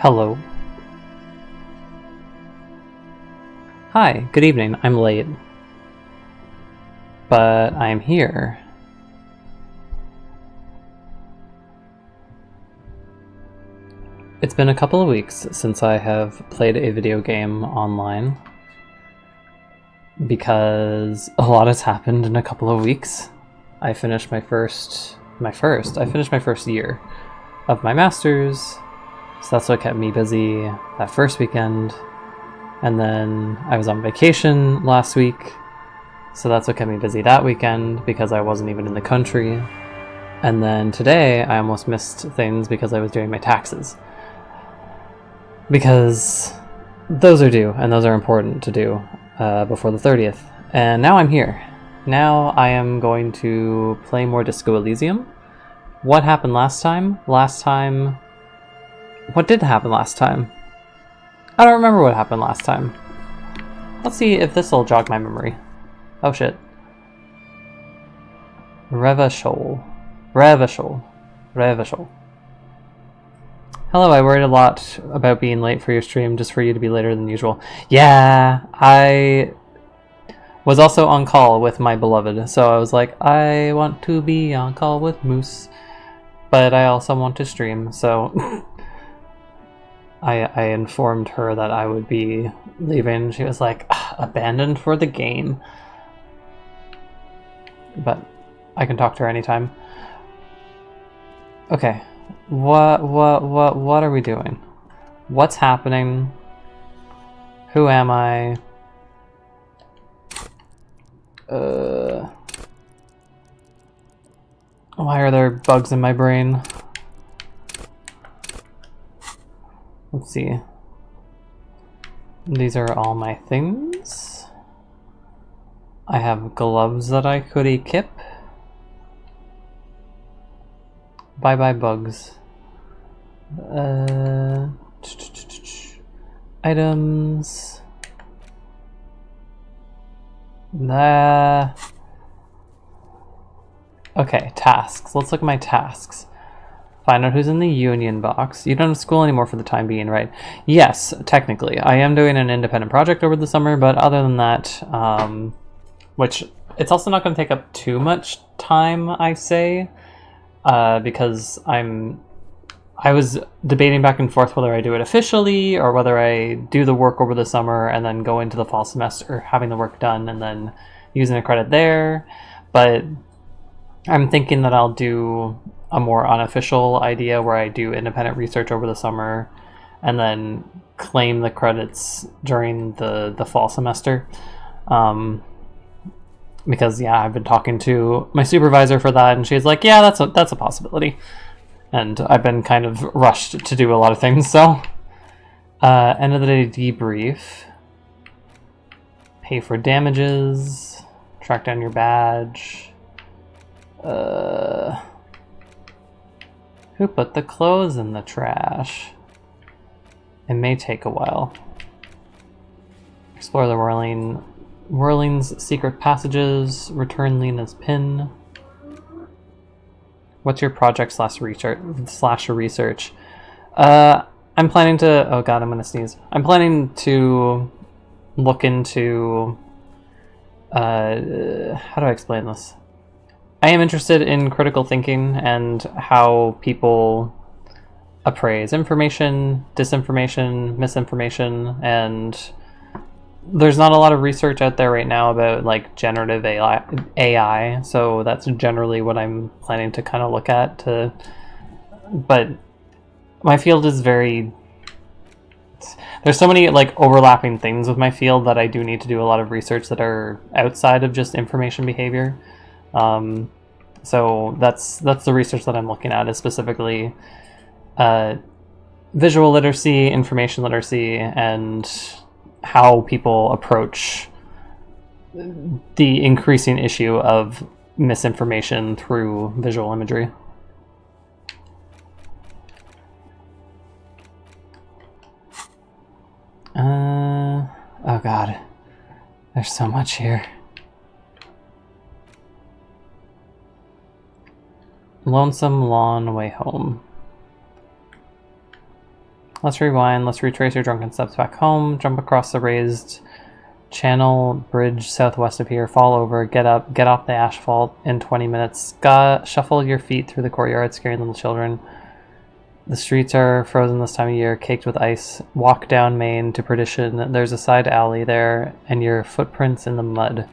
Hello. Hi, good evening. I'm late. But I'm here. It's been a couple of weeks since I have played a video game online. Because a lot has happened in a couple of weeks. I finished my first year of my master's. So that's what kept me busy that first weekend. And then I was on vacation last week, so that's what kept me busy that weekend because I wasn't even in the country. And then today I almost missed things because I was doing my taxes. Because those are due, and those are important to do before the 30th. And now I'm here. Now I am going to play more Disco Elysium. What happened last time? What did happen last time? I don't remember what happened last time. Let's see if this will jog my memory. Oh shit. Revachol. Hello, I worried a lot about being late for your stream just for you to be later than usual. Yeah, I was also on call with my beloved, so I was like, I want to be on call with Moose, but I also want to stream, so I informed her that I would be leaving. She was like, abandoned for the game. But I can talk to her anytime. Okay. What are we doing? What's happening? Who am I? Why are there bugs in my brain? Let's see. These are all my things. I have gloves that I could equip. Bye bye bugs. Items. Okay, tasks. Let's look at my tasks. Find out who's in the union box. You don't have school anymore for the time being, right? Yes, technically. I am doing an independent project over the summer, but other than that, which it's also not going to take up too much time, I say, because I was debating back and forth whether I do it officially or whether I do the work over the summer and then go into the fall semester having the work done and then using the credit there. But I'm thinking that I'll do a more unofficial idea where I do independent research over the summer and then claim the credits during the fall semester. Because yeah, I've been talking to my supervisor for that, and she's like, yeah, that's a possibility. And I've been kind of rushed to do a lot of things, so end of the day debrief, pay for damages, track down your badge. Who put the clothes in the trash? It may take a while. Explore the Whirling's secret passages. Return Lena's pin. What's your project slash research? I'm planning to... Oh god, I'm gonna sneeze. I'm planning to look into... how do I explain this? I am interested in critical thinking and how people appraise information, disinformation, misinformation, and there's not a lot of research out there right now about like generative AI, so that's generally what I'm planning to kind of look at. But my field is very... There's so many like overlapping things with my field that I do need to do a lot of research that are outside of just information behavior. So that's the research that I'm looking at, is specifically visual literacy, information literacy, and how people approach the increasing issue of misinformation through visual imagery. Oh god, there's so much here. Lonesome Lawn Way Home. Let's rewind. Let's retrace your drunken steps back home. Jump across the raised channel bridge southwest of here. Fall over. Get up. Get off the asphalt in 20 minutes. Shuffle your feet through the courtyard, scaring little children. The streets are frozen this time of year, caked with ice. Walk down Main to perdition. There's a side alley there, and your footprints in the mud.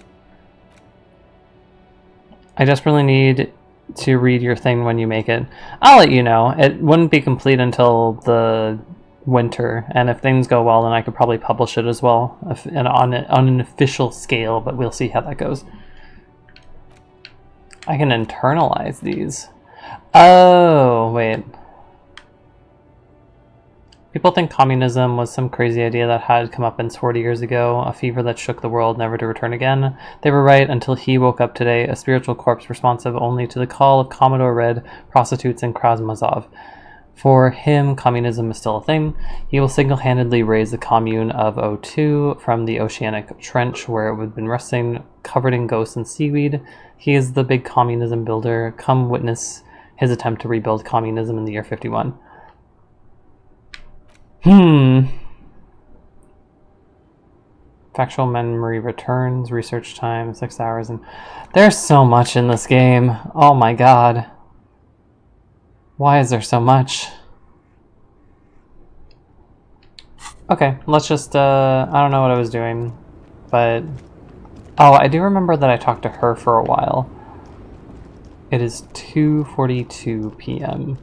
I desperately need to read your thing when you make it. I'll let you know. It wouldn't be complete until the winter, and if things go well, then I could probably publish it as well, and on an official scale, but we'll see how that goes. I can internalize these. Oh, wait. People think communism was some crazy idea that had come up 40 years ago, a fever that shook the world, never to return again. They were right until he woke up today, a spiritual corpse responsive only to the call of Commodore Red, prostitutes, and Krasmazov. For him, communism is still a thing. He will single-handedly raise the commune of O2 from the oceanic trench where it would have been resting, covered in ghosts and seaweed. He is the big communism builder. Come witness his attempt to rebuild communism in the year 51. Factual memory returns, research time, 6 hours, and there's so much in this game. Oh my god. Why is there so much? Okay, let's just, I don't know what I was doing, but... Oh, I do remember that I talked to her for a while. It is 2:42 p.m.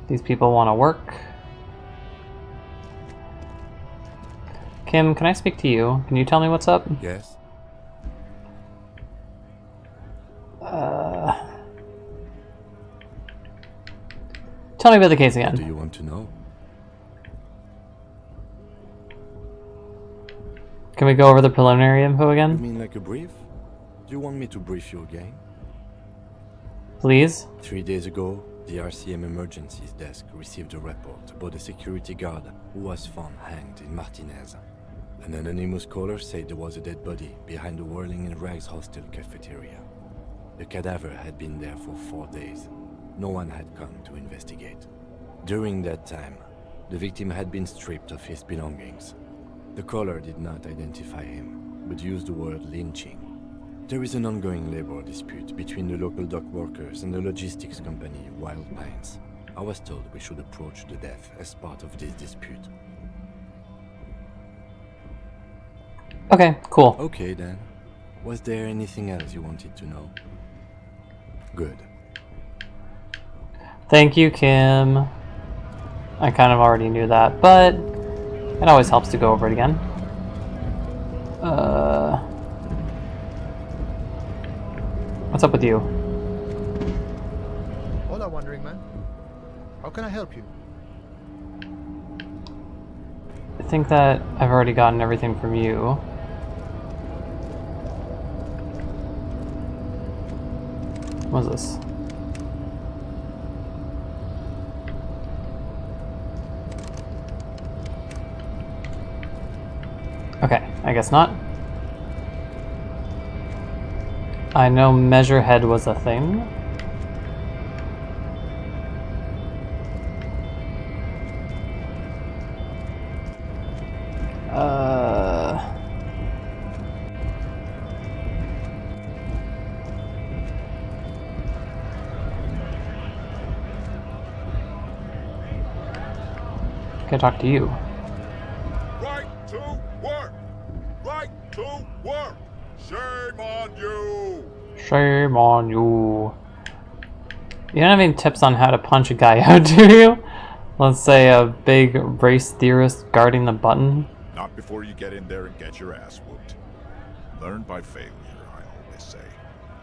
These people want to work. Kim, can I speak to you? Can you tell me what's up? Yes. Tell me about the case again. Do you want to know? Can we go over the preliminary info You again? mean like a brief? Do you want me to brief you again? Please? 3 days ago, the RCM Emergencies Desk received a report about a security guard who was found hanged in Martinez. An anonymous caller said there was a dead body behind the Whirling in Rags hostel cafeteria. The cadaver had been there for 4 days. No one had come to investigate. During that time, the victim had been stripped of his belongings. The caller did not identify him, but used the word lynching. There is an ongoing labor dispute between the local dock workers and the logistics company Wild Pines. I was told we should approach the death as part of this dispute. Okay, cool. Okay then. Was there anything else you wanted to know? Good. Thank you, Kim. I kind of already knew that, but it always helps to go over it again. What's up with you? Hola, wandering man. How can I help you? I think that I've already gotten everything from you. What is this? Okay, I guess not. I know Measurehead was a thing. Can I talk to you? Right to work! Right to work! Shame on you! Shame on you. You don't have any tips on how to punch a guy out, do you? Let's say a big race theorist guarding the button. Not before you get in there and get your ass whooped. Learn by failure, I always say.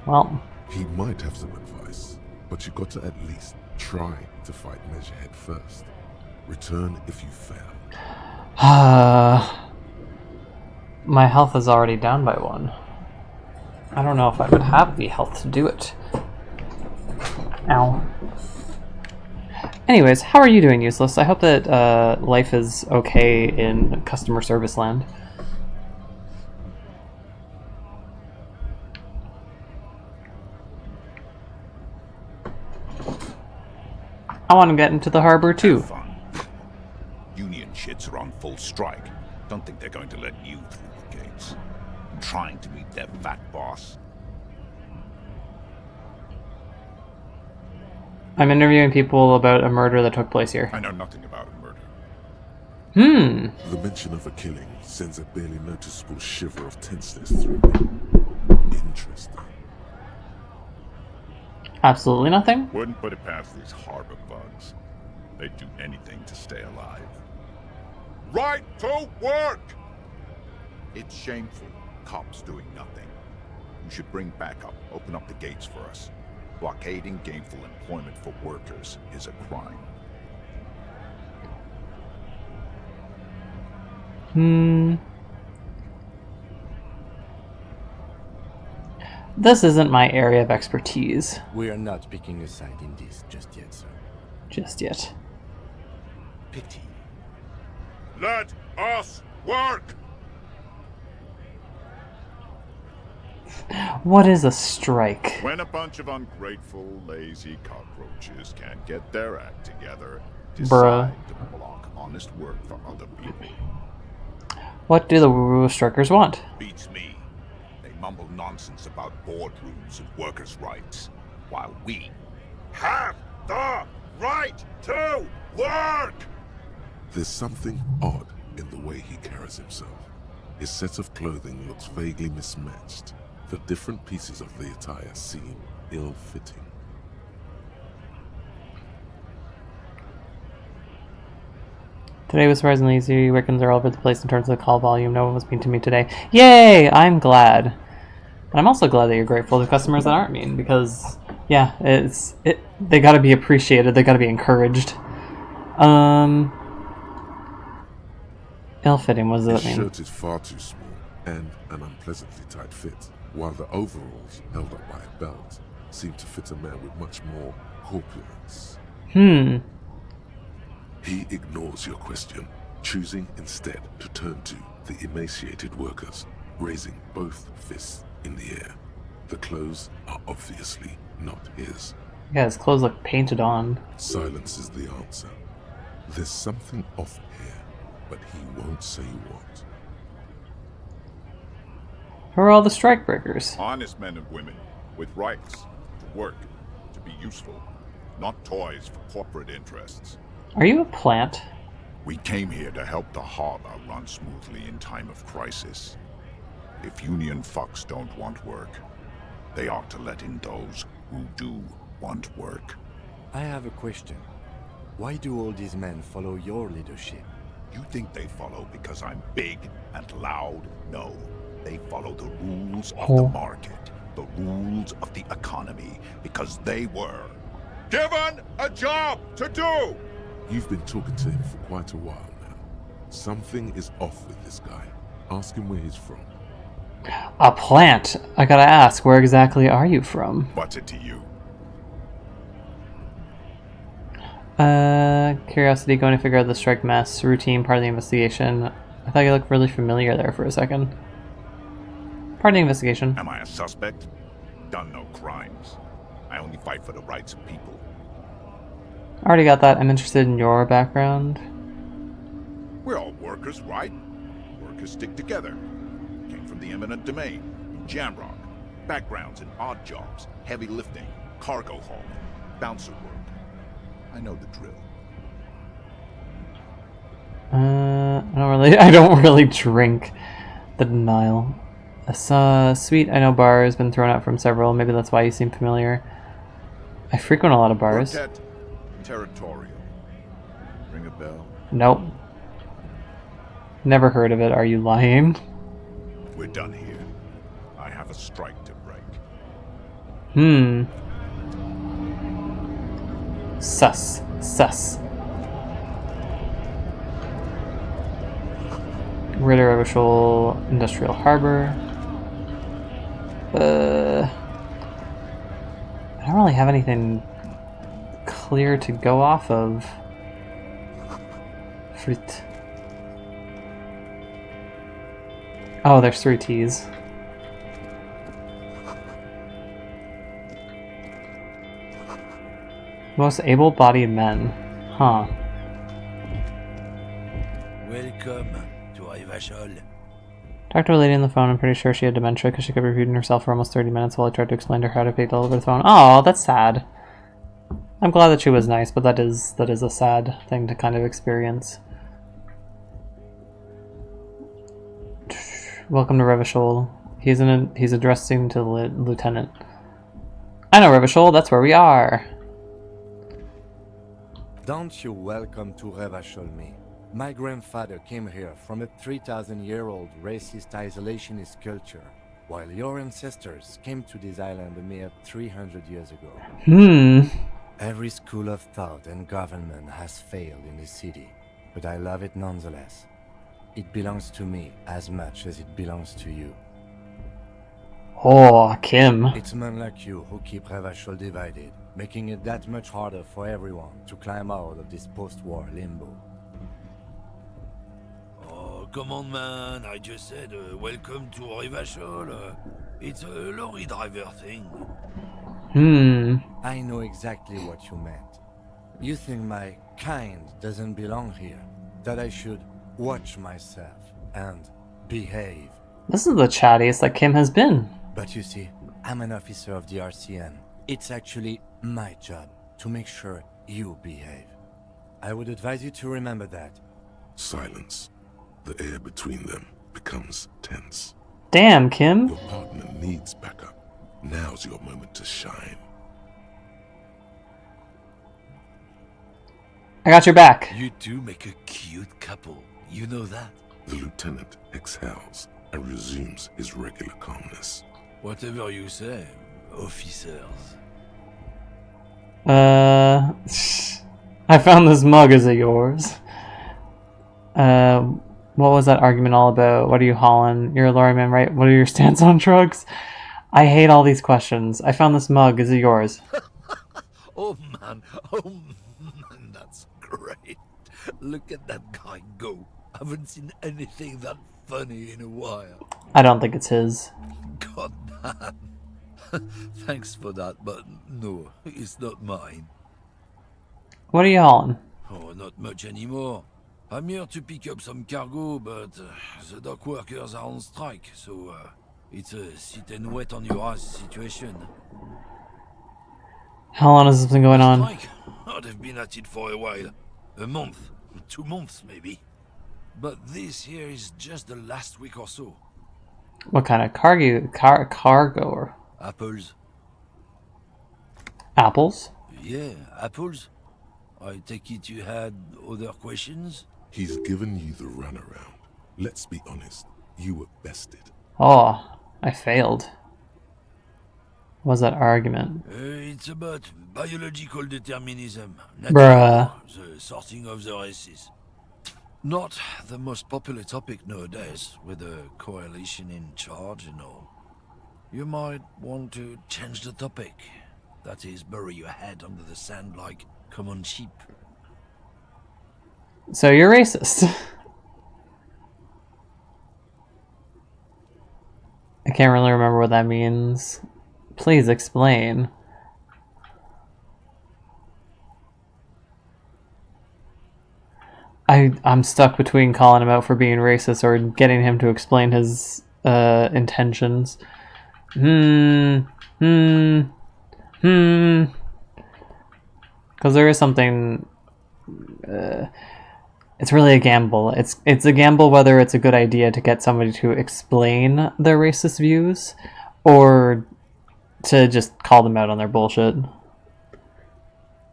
Well, He might have some advice, but you got to at least try to fight Measurehead first. Return if you fail. my health is already down by 1. I don't know if I would have the health to do it. Ow. Anyways, how are you doing, Useless? I hope that life is okay in customer service land. I want to get into the harbor too. Have fun. Union shits are on full strike. Don't think they're going to let you through the gates. I'm trying to meet their fat boss. I'm interviewing people about a murder that took place here. I know nothing about a murder. The mention of a killing sends a barely noticeable shiver of tenseness through me. Interesting. Absolutely nothing? Wouldn't put it past these harbor bugs. They'd do anything to stay alive. Right to work! It's shameful. Cops doing nothing. You should bring backup. Open up the gates for us. Blockading gainful employment for workers is a crime. This isn't my area of expertise. We are not picking a side in this just yet, sir. Just yet. Pity. Let us work! What is a strike? When a bunch of ungrateful, lazy cockroaches can't get their act together, decide to block honest work for other people. What do the strikers want? Beats me. They mumble nonsense about boardrooms and workers' rights, while we have the right to work! There's something odd in the way he carries himself. His set of clothing looks vaguely mismatched. The different pieces of the attire seem ill-fitting. Today was surprisingly easy. Wiccans are all over the place in terms of the call volume. No one was mean to me today. Yay! I'm glad. And I'm also glad that you're grateful to customers that aren't mean, because, yeah, they gotta be appreciated. They gotta be encouraged. Ill-fitting, what does that His mean? shirt is far too small and an unpleasantly tight fit, while the overalls, held up by a belt, seem to fit a man with much more corpulence. He ignores your question, choosing instead to turn to the emaciated workers, raising both fists in the air. The clothes are obviously not his. Yeah, his clothes look painted on. Silence is the answer. There's something off here, but he won't say what. Who are all the strikebreakers? Honest men and women with rights to work, to be useful, not toys for corporate interests. Are you a plant? We came here to help the harbor run smoothly in time of crisis. If union fucks don't want work, they ought to let in those who do want work. I have a question. Why do all these men follow your leadership? You think they follow because I'm big and loud? No. They follow the rules of the market, the rules of the economy, because they were given a job to do! You've been talking to him for quite a while now. Something is off with this guy. Ask him where he's from. A plant? I gotta ask, where exactly are you from? What's it to you? Curiosity, going to figure out the strike mess, routine, part of the investigation. I thought you looked really familiar there for a second. Part of the investigation. Am I a suspect? Done no crimes. I only fight for the rights of people. Already got that. I'm interested in your background. We're all workers, right? Workers stick together. Came from the eminent domain, Jamrock. Backgrounds in odd jobs, heavy lifting, cargo hauling, bouncer work. I know the drill. I don't really drink. The denial. Sweet, I know bars, been thrown out from several. Maybe that's why you seem familiar. I frequent a lot of bars. Quartet, territorial. Ring a bell? Nope. Never heard of it. Are you lying? We're done here. I have a strike to break. Sus. Ritter Official Industrial Harbor. I don't really have anything clear to go off of. Fruit. Oh, there's 3 T's. Most able-bodied men. Huh. Welcome to Rivachol. Talked to a lady on the phone. I'm pretty sure she had dementia because she kept repeating herself for almost 30 minutes while I tried to explain to her how to pick over the phone. Oh, that's sad. I'm glad that she was nice, but that is a sad thing to kind of experience. Welcome to Revachol. He's addressing to the lieutenant. I know Revachol, that's where we are. Don't you welcome to Revachol me. My grandfather came here from a 3,000-year-old racist isolationist culture, while your ancestors came to this island a mere 300 years ago. Every school of thought and government has failed in this city, but I love it nonetheless. It belongs to me as much as it belongs to you. Oh, Kim. It's men like you who keep Revachol divided, making it that much harder for everyone to climb out of this post-war limbo. Oh, come on, man. I just said welcome to Rivachol. It's a lorry driver thing. I know exactly what you meant. You think my kind doesn't belong here, that I should watch myself and behave. This is the chattiest that Kim has been. But you see, I'm an officer of the RCM. It's actually my job to make sure you behave. I would advise you to remember that. Silence. The air between them becomes tense. Damn, Kim. Your partner needs backup. Now's your moment to shine. I got your back. You two make a cute couple. You know that? The lieutenant exhales and resumes his regular calmness. Whatever you say, officers. I found this mug. Is it yours? What was that argument all about? What are you hauling? You're a lorryman, right? What are your stance on drugs? I hate all these questions. I found this mug. Is it yours? Oh man, that's great. Look at that guy go. I haven't seen anything that funny in a while. I don't think it's his. God damn. Thanks for that, but no, it's not mine. What are you hauling? Oh, not much anymore. I'm here to pick up some cargo, but the dock workers are on strike, so it's a sit and wait on your ass situation. How long has this been going on? Strike? Oh, they've been at it for a while. A month, 2 months maybe. But this here is just the last week or so. What kind of cargo? Apples. Apples? Yeah, apples. I take it you had other questions? He's given you the runaround. Let's be honest, you were bested. Oh, I failed. What was that argument? It's about biological determinism. Bruh. The sorting of the races. Not the most popular topic nowadays, with the coalition in charge and all. You might want to change the topic. That is, bury your head under the sand like common sheep. So you're racist. I can't really remember what that means. Please explain. I'm stuck between calling him out for being racist or getting him to explain his intentions. Because there is something... it's really a gamble. It's a gamble whether it's a good idea to get somebody to explain their racist views or to just call them out on their bullshit.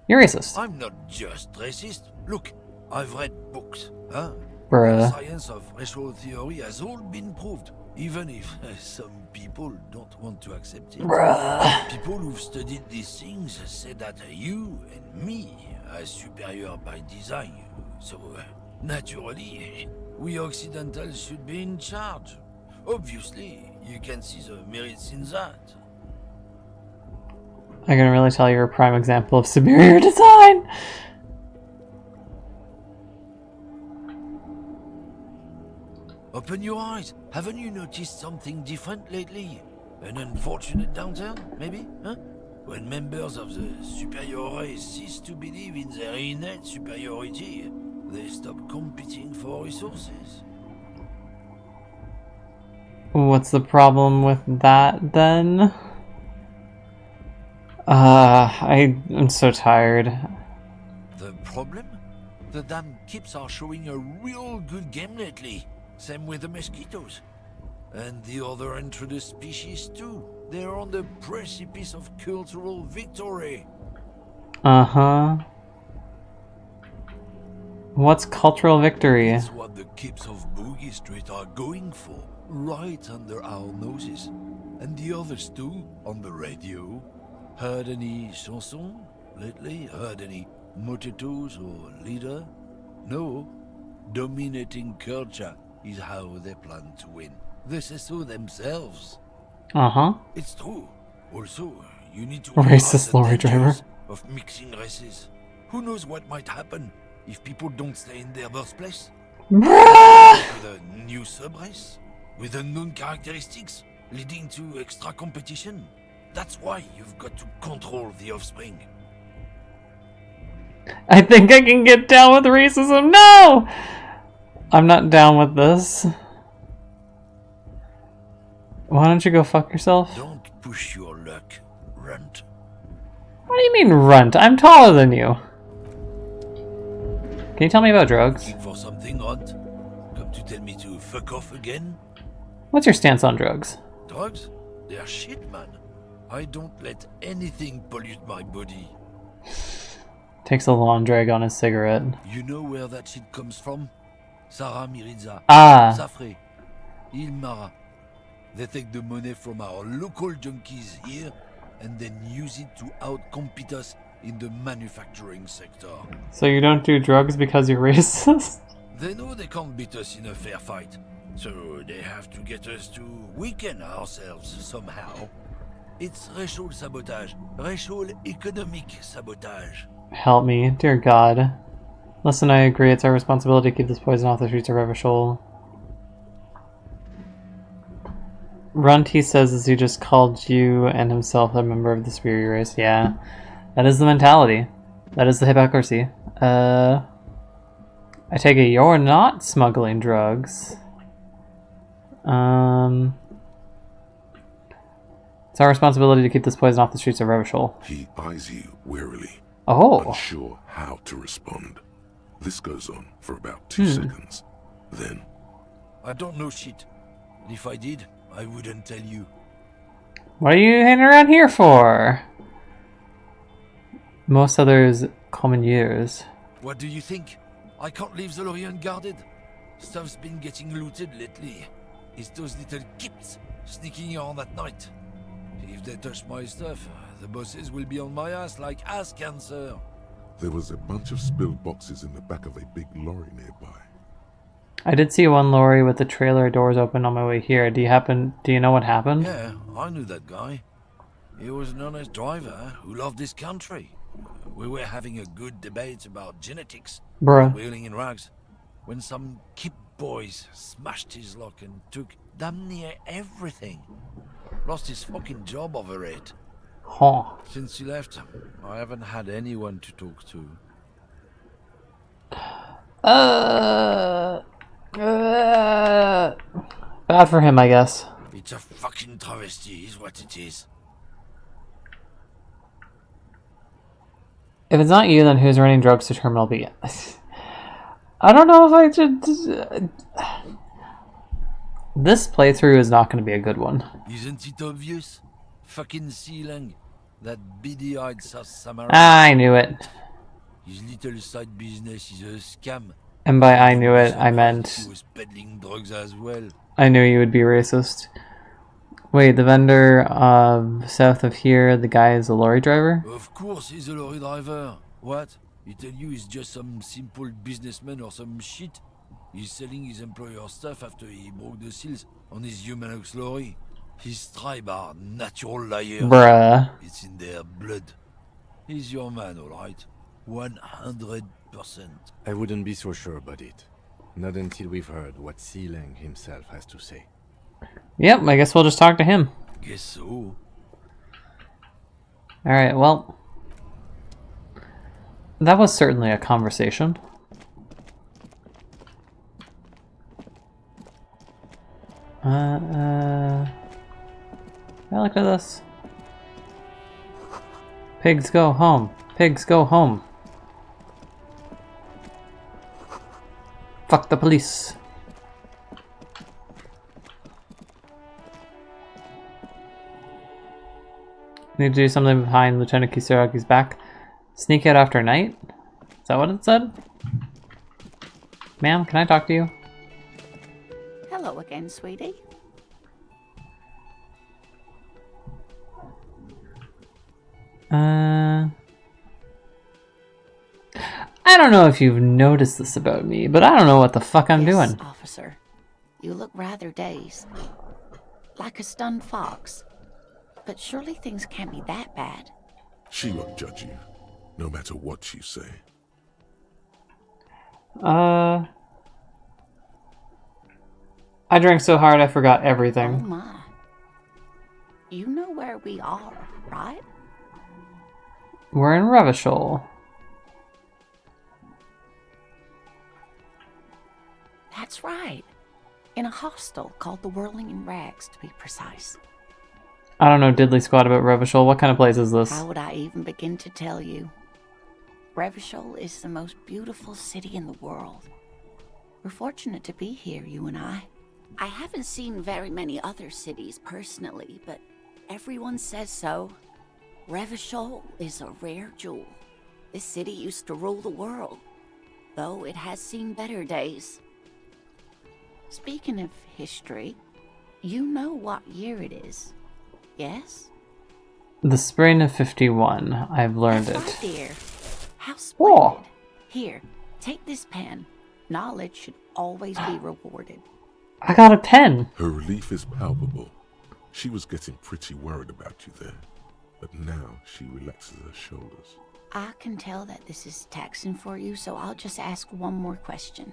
You're racist. I'm not just racist. Look, I've read books. Huh? Bruh. The science of racial theory has all been proved, even if some people don't want to accept it. Bruh. People who've studied these things say that you and me are superior by design. So, naturally, we Occidentals should be in charge. Obviously, you can see the merits in that. I can really tell you're a prime example of superior design. Open your eyes. Haven't you noticed something different lately? An unfortunate downturn, maybe? Huh? When members of the superior race cease to believe in their innate superiority, they stop competing for resources. What's the problem with that then? I'm so tired. The problem? The damn kips are showing a real good game lately. Same with the mosquitoes. And the other introduced species too. They're on the precipice of cultural victory. Uh-huh. What's cultural victory? That's what the kips of Boogie Street are going for. Right under our noses. And the others too, on the radio. Heard any chansons lately? Heard any motetos or leader? No. Dominating culture is how they plan to win. They say so themselves. Uh-huh. It's true. Also, you need to Racist lorry realize the driver. dangers of mixing races. Who knows what might happen if people don't stay in their birthplace? With a new sub-race? With unknown characteristics? Leading to extra competition? That's why you've got to control the offspring. I think I can get down with racism. No! I'm not down with this. Why don't you go fuck yourself? Don't push your luck, runt. What do you mean, runt? I'm taller than you. Can you tell me about drugs? Looking for something, runt? Come to tell me to fuck off again? What's your stance on drugs? Drugs? They're shit, man. I don't let anything pollute my body. Takes a long drag on his cigarette. You know where that shit comes from? Sarah Miriza, Ah, Safre, Ilmara. They take the money from our local junkies here and then use it to outcompete us in the manufacturing sector. so you don't do drugs because you're racist? They know they can't beat us in a fair fight, so they have to get us to weaken ourselves somehow. It's racial sabotage, racial economic sabotage. Help me, dear God. Listen, I agree. It's our responsibility to keep this poison off the streets of Revachol. Runt, he says, as he just called you and himself a member of the superior race. Yeah, that is the mentality. That is the hypocrisy. I take it you're not smuggling drugs. It's our responsibility to keep this poison off the streets of Revachol. He eyes you warily, Oh, unsure how to respond. This goes on for about 2 seconds. Then, I don't know shit. And if I did, I wouldn't tell you. what are you hanging around here for? Most others come in years. What do you think? I can't leave the lorry unguarded. Stuff's been getting looted lately. It's those little kips sneaking around at night. If they touch my stuff, the bosses will be on my ass like ass cancer. there was a bunch of spilled boxes in the back of a big lorry nearby. I did see one lorry with the trailer doors open on my way here. Do you know what happened? Yeah, I knew that guy. He was an honest driver who loved his country. We were having a good debate about genetics, Bruh. wheeling in rags, when some kip boys smashed his lock and took damn near everything. Lost his fucking job over it. Huh. Since he left, I haven't had anyone to talk to. Bad for him, I guess. It's a fucking travesty, is what it is. If it's not you, then who's running drugs to Terminal B? I don't know if I should... This playthrough is not going to be a good one. Isn't it obvious? Fucking Sealang, that beady-eyed South Samaritan. I knew it. His little side business is a scam. And by I knew it, I meant... He was peddling drugs as well. I knew you would be racist. Wait, the vendor south of here, the guy is a lorry driver? Of course he's a lorry driver. What? He tell you he's just some simple businessman or some shit? He's selling his employer stuff after he broke the seals on his Humanox lorry. His tribe are natural liars. Bruh. It's in their blood. He's your man, alright? 100%. I wouldn't be so sure about it. Not until we've heard what Sealang himself has to say. Yep, I guess we'll just talk to him. Guess so. Alright, well. That was certainly a conversation. Look at this. Pigs go home. Pigs go home. Fuck the police. Need to do something behind Lieutenant Kisaragi's back. Sneak out after night? Is that what it said? Ma'am, can I talk to you? Hello again, sweetie. I don't know if you've noticed this about me, but I don't know what the fuck I'm doing. Officer. You look rather dazed. Like a stunned fox. But surely things can't be that bad. She won't judge you, no matter what you say. I drank so hard I forgot Oh everything. my. You know where we are, right? We're in Revachol. That's right. In a hostel called the Whirling in Rags, to be precise. I don't know diddly squat about Revachol. What kind of place is this? How would I even begin to tell you? Revachol is the most beautiful city in the world. We're fortunate to be here, you and I. I haven't seen very many other cities personally, but everyone says so. Revachol is a rare jewel. This city used to rule the world, though it has seen better days. Speaking of history, you know what year it is, yes? The spring of 51. I've learned That's it. right, dear. How Whoa. splendid. Here, take this pen. Knowledge should always be rewarded. I got a 10. Her relief is palpable. She was getting pretty worried about you there, but now she relaxes her shoulders. I can tell that this is taxing for you, so I'll just ask one more question.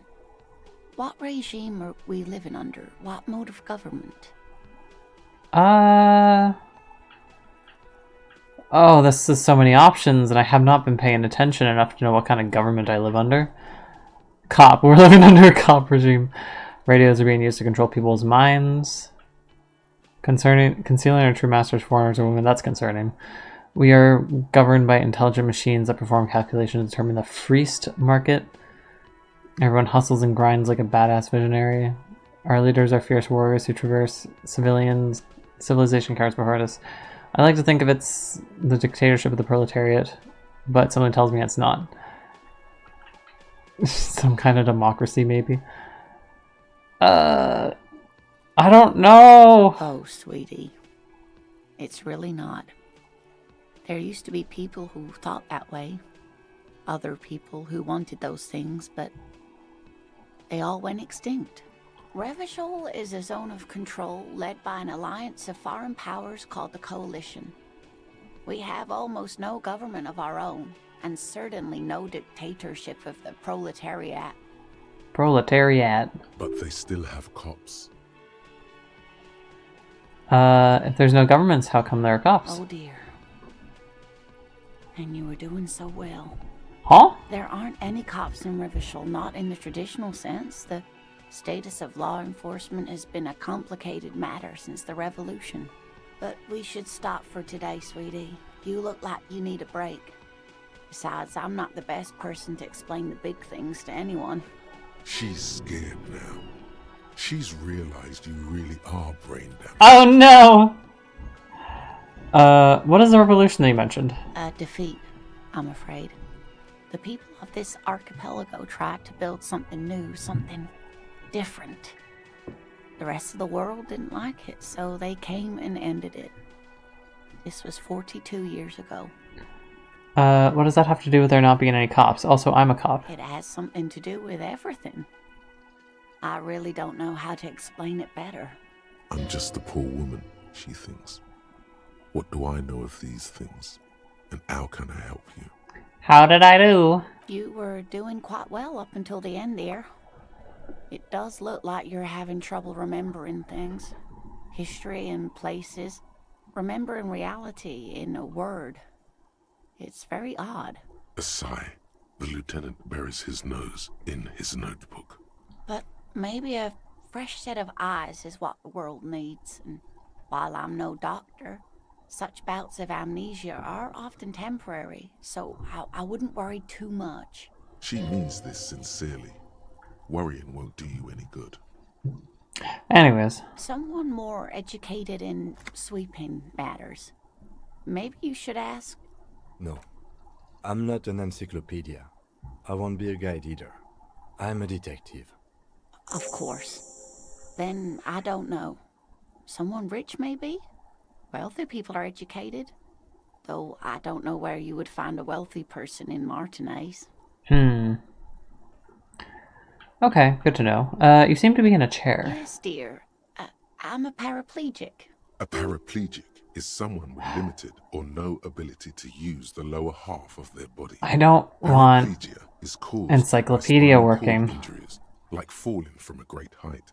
What regime are we living under? What mode of government? Oh, this is so many options, and I have not been paying attention enough to know what kind of government I live under. Cop. We're living under a cop regime. Radios are being used to control people's minds. Concealing our true masters, foreigners, or women, that's concerning. We are governed by intelligent machines that perform calculations to determine the Freest market. Everyone hustles and grinds like a badass visionary. Our leaders are fierce warriors who traverse civilization cars before us. I like to think of it's the dictatorship of the proletariat, but something tells me it's not. Some kind of democracy, maybe. I don't know. Oh, sweetie. It's really not. There used to be people who thought that way. Other people who wanted those things, but they all went extinct. Revachol is a zone of control led by an alliance of foreign powers called the Coalition. We have almost no government of our own, and certainly no dictatorship of the proletariat. Proletariat. But they still have cops. If there's no governments, how come there are cops? Oh dear. And you were doing so well. Huh? There aren't any cops in Revachol, not in the traditional sense. The status of law enforcement has been a complicated matter since the revolution. But we should stop for today, sweetie. You look like you need a break. Besides, I'm not the best person to explain the big things to anyone. She's scared now. She's realized you really are brain damaged. Oh no! What is the revolution that you mentioned? A defeat, I'm afraid. The people of this archipelago tried to build something new, something different. The rest of the world didn't like it, so they came and ended it. This was 42 years ago. What does that have to do with there not being any cops? Also, I'm a cop. It has something to do with everything. I really don't know how to explain it better. I'm just a poor woman, she thinks. What do I know of these things? And how can I help you? How did I do? You were doing quite well up until the end there. It does look like you're having trouble remembering things. History and places. Remembering reality in a word. It's very odd. A sigh. The lieutenant buries his nose in his notebook. But maybe a fresh set of eyes is what the world needs. And while I'm no doctor, such bouts of amnesia are often temporary, so I wouldn't worry too much. She means this sincerely. Worrying won't do you any good. Anyways. Someone more educated in sweeping matters. Maybe you should ask. No. I'm not an encyclopedia. I won't be a guide either. I'm a detective. Of course. Then I don't know. Someone rich, maybe? Wealthy people are educated. Though I don't know where you would find a wealthy person in Martinez. Okay, good to know. You seem to be in a chair. Yes, dear. I'm a paraplegic. A paraplegic is someone with limited or no ability to use the lower half of their body. I don't want Paraplegia is caused encyclopedia by spinal working. cord injuries, like falling from a great height,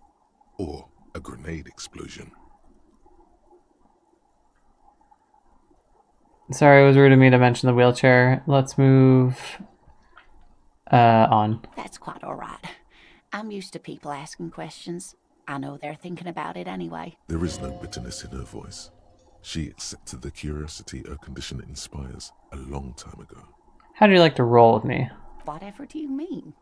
or a grenade explosion. Sorry, it was rude of me to mention the wheelchair. Let's move on. That's quite all right. I'm used to people asking questions. I know they're thinking about it anyway. There is no bitterness in her voice. She accepted the curiosity her condition inspires a long time ago. How do you like to roll with me? Whatever do you mean?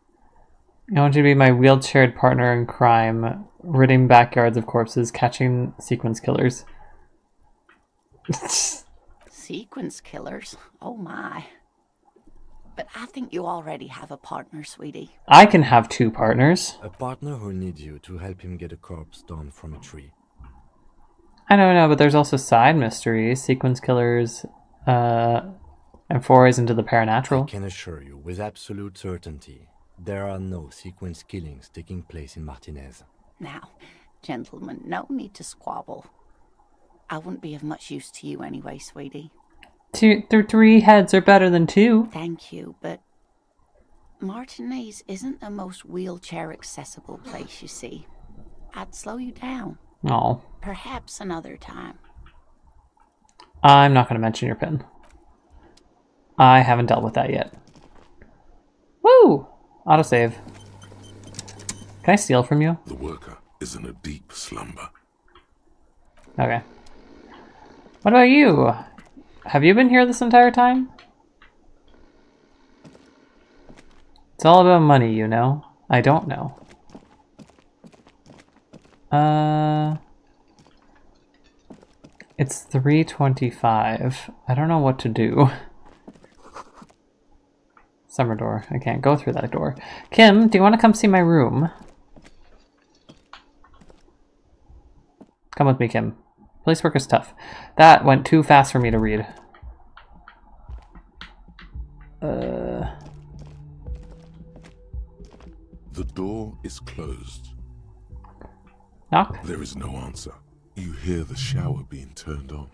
I want you to be my wheelchaired partner in crime, ridding backyards of corpses, catching sequence killers. Sequence killers? Oh my. But I think you already have a partner, sweetie. I can have two partners. A partner who needs you to help him get a corpse down from a tree. I know, but there's also side mysteries, sequence killers, and forays into the I paranatural. can assure you with absolute certainty, there are no sequence killings taking place in Martinez. Now, gentlemen, no need to squabble. I wouldn't be of much use to you anyway, sweetie. Three heads are better than two. Thank you, but Martinez isn't the most wheelchair-accessible place, you see. I'd slow you down. Oh. Perhaps another time. I'm not going to mention your pin. I haven't dealt with that yet. Woo! Autosave. Can I steal from you? The worker is in a deep slumber. Okay. What about you? Have you been here this entire time? It's all about money, you know? I don't know. It's 3:25. I don't know what to do. Summer door. I can't go through that door. Kim, do you want to come see my room? Come with me, Kim. Police work is tough. That went too fast for me to read. The door is closed. Knock? There is no answer. You hear the shower being turned on.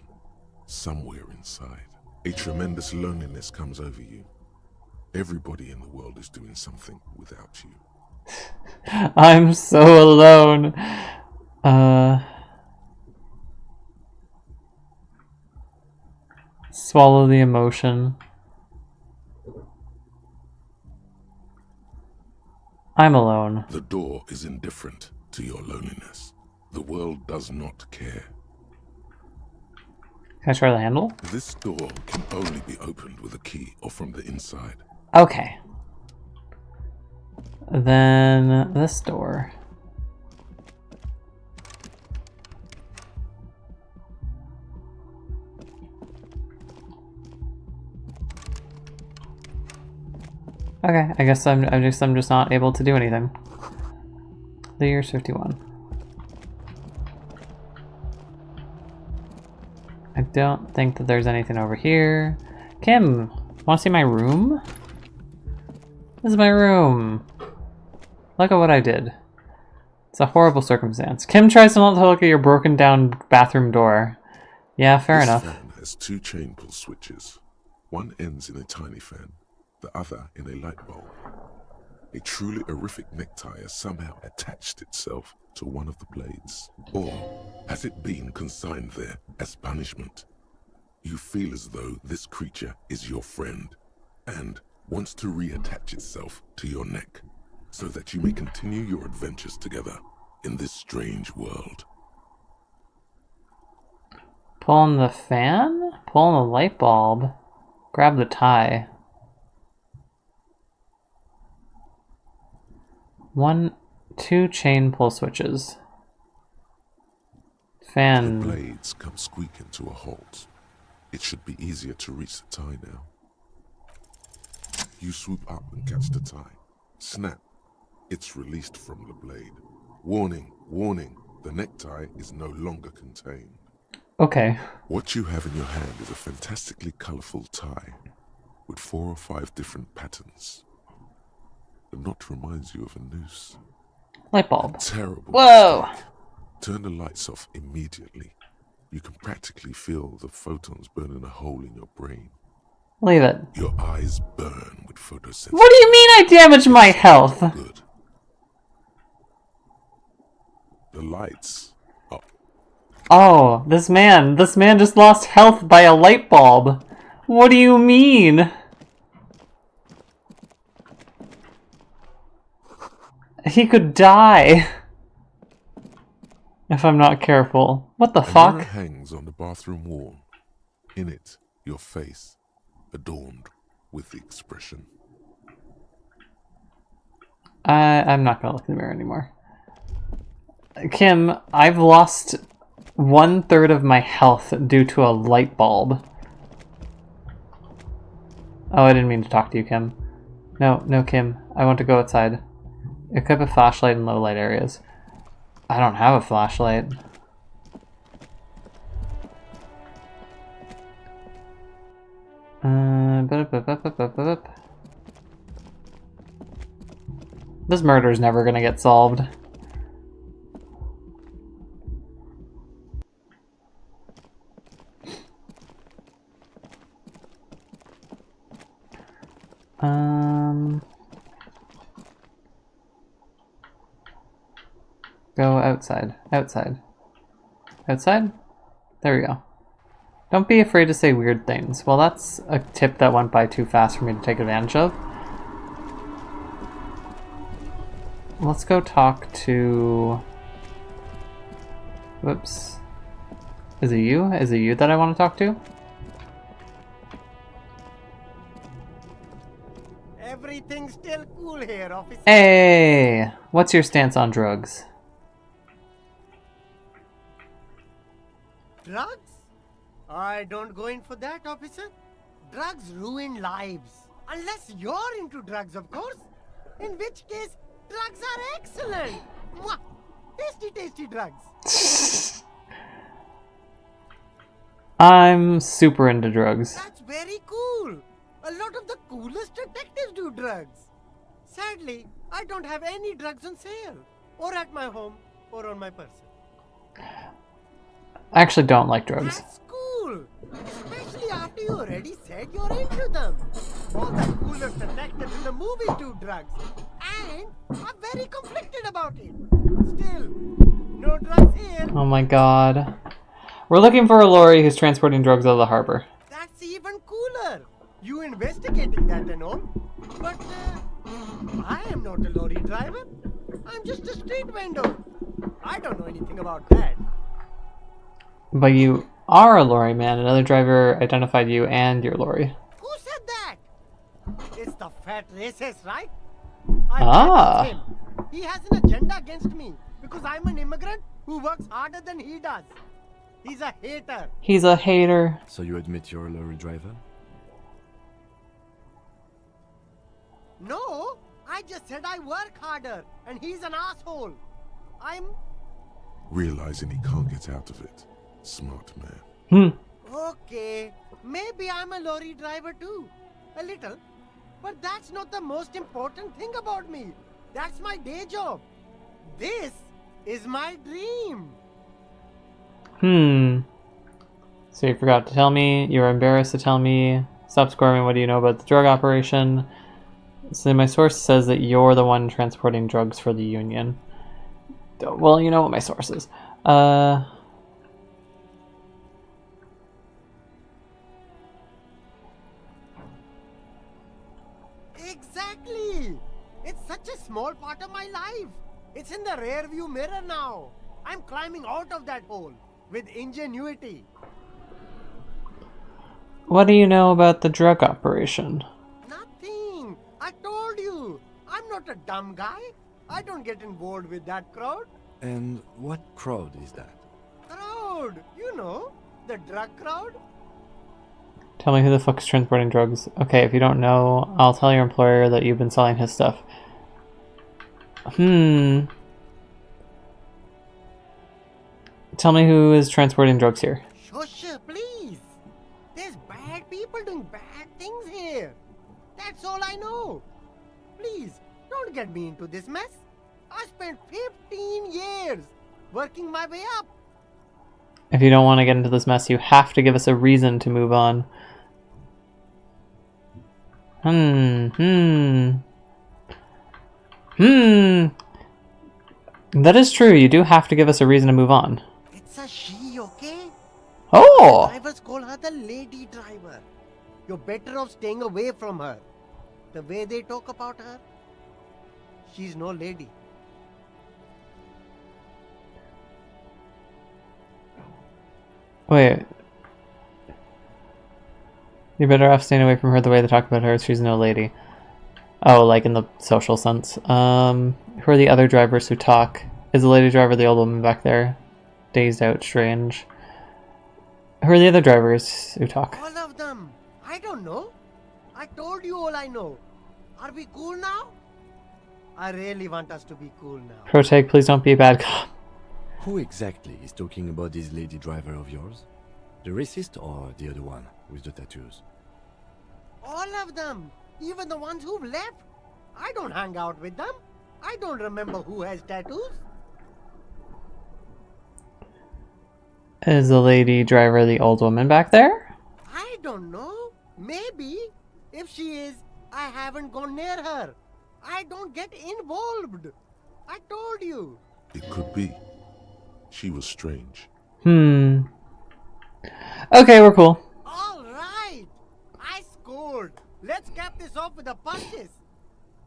Somewhere inside, a tremendous loneliness comes over you. Everybody in the world is doing something without you. I'm so alone. Swallow the emotion. I'm alone. The door is indifferent to your loneliness. The world does not care. Can I try the handle? This door can only be opened with a key or from the inside. Okay. Then this door. Okay, I guess I'm just not able to do anything. The year's 51. I don't think that there's anything over here. Kim, wanna see my room? This is my room. Look at what I did. It's a horrible circumstance. Kim tries to not look at your broken down bathroom door. Yeah, fair enough. This fan has two chain pull switches. One ends in a tiny fan, the other in a light bulb. A truly horrific necktie has somehow attached itself to one of the blades. Or has it been consigned there as punishment? You feel as though this creature is your friend and wants to reattach itself to your neck so that you may continue your adventures together in this strange world. Pull on the fan? Pull on the light bulb. Grab the tie. 2 chain pull switches. Fan. The blades come squeaking to a halt. It should be easier to reach the tie now. You swoop up and catch the tie. Snap. It's released from the blade. Warning, warning, the necktie is no longer contained. Okay. What you have in your hand is a fantastically colorful tie with 4 or 5 different patterns. The knot reminds you of a noose. Light bulb. Terrible. Whoa! Mistake. Turn the lights off immediately. You can practically feel the photons burning a hole in your brain. Leave it. Your eyes burn with photosynthesis. What do you mean I damaged my health? Good. The lights up. Oh, this man just lost health by a light bulb. What do you mean? He could die if I'm not careful. What the A fuck? mirror hangs on the bathroom wall. In it, your face, adorned with the expression. I'm not gonna look in the mirror anymore. Kim, I've lost 1/3 of my health due to a light bulb. Oh, I didn't mean to talk to you, Kim. No, Kim. I want to go outside. Equip a flashlight in low light areas. I don't have a flashlight. This murder's never gonna get solved. Go outside. Outside. Outside? There we go. Don't be afraid to say weird things. Well, that's a tip that went by too fast for me to take advantage of. Let's go talk to... Whoops. Is it you? Is it you that I want to talk to? Everything's still cool here, officer. Hey! What's your stance on drugs? Drugs? I don't go in for that, officer. Drugs ruin lives. Unless you're into drugs, of course. In which case, drugs are excellent. Mwah! Tasty, tasty drugs. I'm super into drugs. That's very cool. A lot of the coolest detectives do drugs. Sadly, I don't have any drugs on sale. Or at my home, or on my person. I actually don't like drugs. That's cool. Especially after you already said you're into them. All the coolest detectives in the movie do drugs. And I'm very conflicted about it. Still, no drugs here. Oh my god. We're looking for a lorry who's transporting drugs out of the harbor. That's even cooler. You investigating that and all. But I am not a lorry driver. I'm just a street vendor. I don't know anything about that. But you are a lorry man. Another driver identified you and your lorry. Who said that? It's the fat racist, right? Ah. Him. He has an agenda against me because I'm an immigrant who works harder than he does. He's a hater. He's a hater. So you admit you're a lorry driver? No, I just said I work harder and he's an asshole. I'm... Realizing he can't get out of it. Smart man. Okay, maybe I'm a lorry driver too. A little. But that's not the most important thing about me. That's my day job. This is my dream. So you forgot to tell me. You were embarrassed to tell me. Stop squirming. What do you know about the drug operation? So my source says that you're the one transporting drugs for the Union. Well, you know what my source is. Exactly! It's such a small part of my life. It's in the rear view mirror now. I'm climbing out of that hole with ingenuity. What do you know about the drug operation? Nothing. I told you. I'm not a dumb guy. I don't get involved with that crowd. And what crowd is that? Crowd! You know, the drug crowd. Tell me who the fuck is transporting drugs. Okay, if you don't know, I'll tell your employer that you've been selling his stuff. Tell me who is transporting drugs here. Shush, please. There's bad people doing bad things here. That's all I know. Please, don't get me into this mess. I spent 15 years working my way up. If you don't want to get into this mess, you have to give us a reason to move on. That is true. You do have to give us a reason to move on. It's a she, okay? Oh! Drivers call her the lady driver. You're better off staying away from her. The way they talk about her, she's no lady. Wait. You're better off staying away from her the way they talk about her. She's no lady. Oh, like in the social sense. Who are the other drivers who talk? Is the lady driver the old woman back there? Dazed out, strange. Who are the other drivers who talk? All of them. I don't know. I told you all I know. Are we cool now? I really want us to be cool now. Protag, please don't be a bad cop. Who exactly is talking about this lady driver of yours? The racist or the other one with the tattoos? All of them. Even the ones who've left. I don't hang out with them. I don't remember who has tattoos. Is the lady driver the old woman back there? I don't know. Maybe. If she is, I haven't gone near her. I don't get involved. I told you. It could be. She was strange. Okay, we're cool. All right. I scored. Let's cap this off with the punches.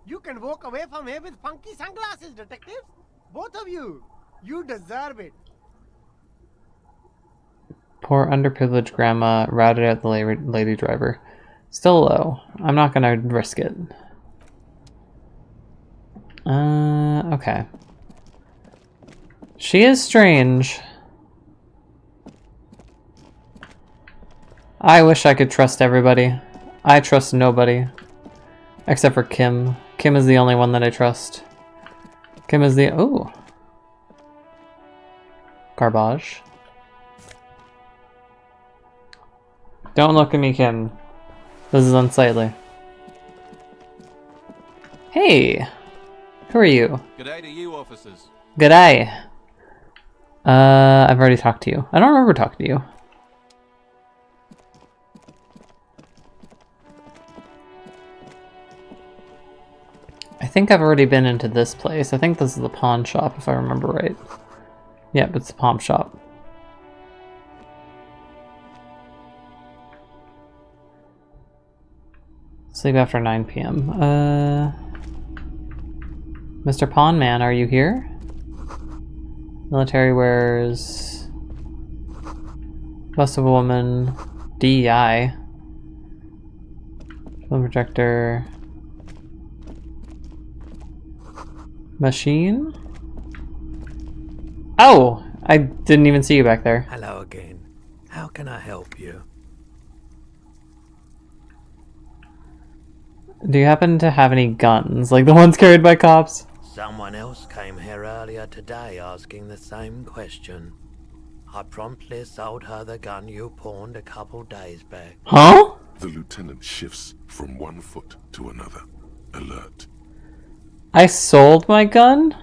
You can walk away from here with funky sunglasses, detectives. Both of you. You deserve it. Poor underprivileged grandma routed out the lady driver. Still low. I'm not gonna risk it. Okay. She is strange. I wish I could trust everybody. I trust nobody. Except for Kim. Kim is the only one that I trust. Kim is the... Ooh. Garbage. Don't look at me, Kim. This is unsightly. Hey! Who are you? G'day to you, officers. G'day. I've already talked to you. I don't remember talking to you. I think I've already been into this place. I think this is the pawn shop, if I remember right. Yep, it's the pawn shop. Sleep after 9 p.m. Mr. Pawn Man, are you here? Military wears... Bust of a woman. DEI. Film projector. Machine? Oh! I didn't even see you back there. Hello again. How can I help you? Do you happen to have any guns, like the ones carried by cops? Someone else came here earlier today asking the same question. I promptly sold her the gun you pawned a couple days back. Huh? The lieutenant shifts from one foot to another. Alert. I sold my gun?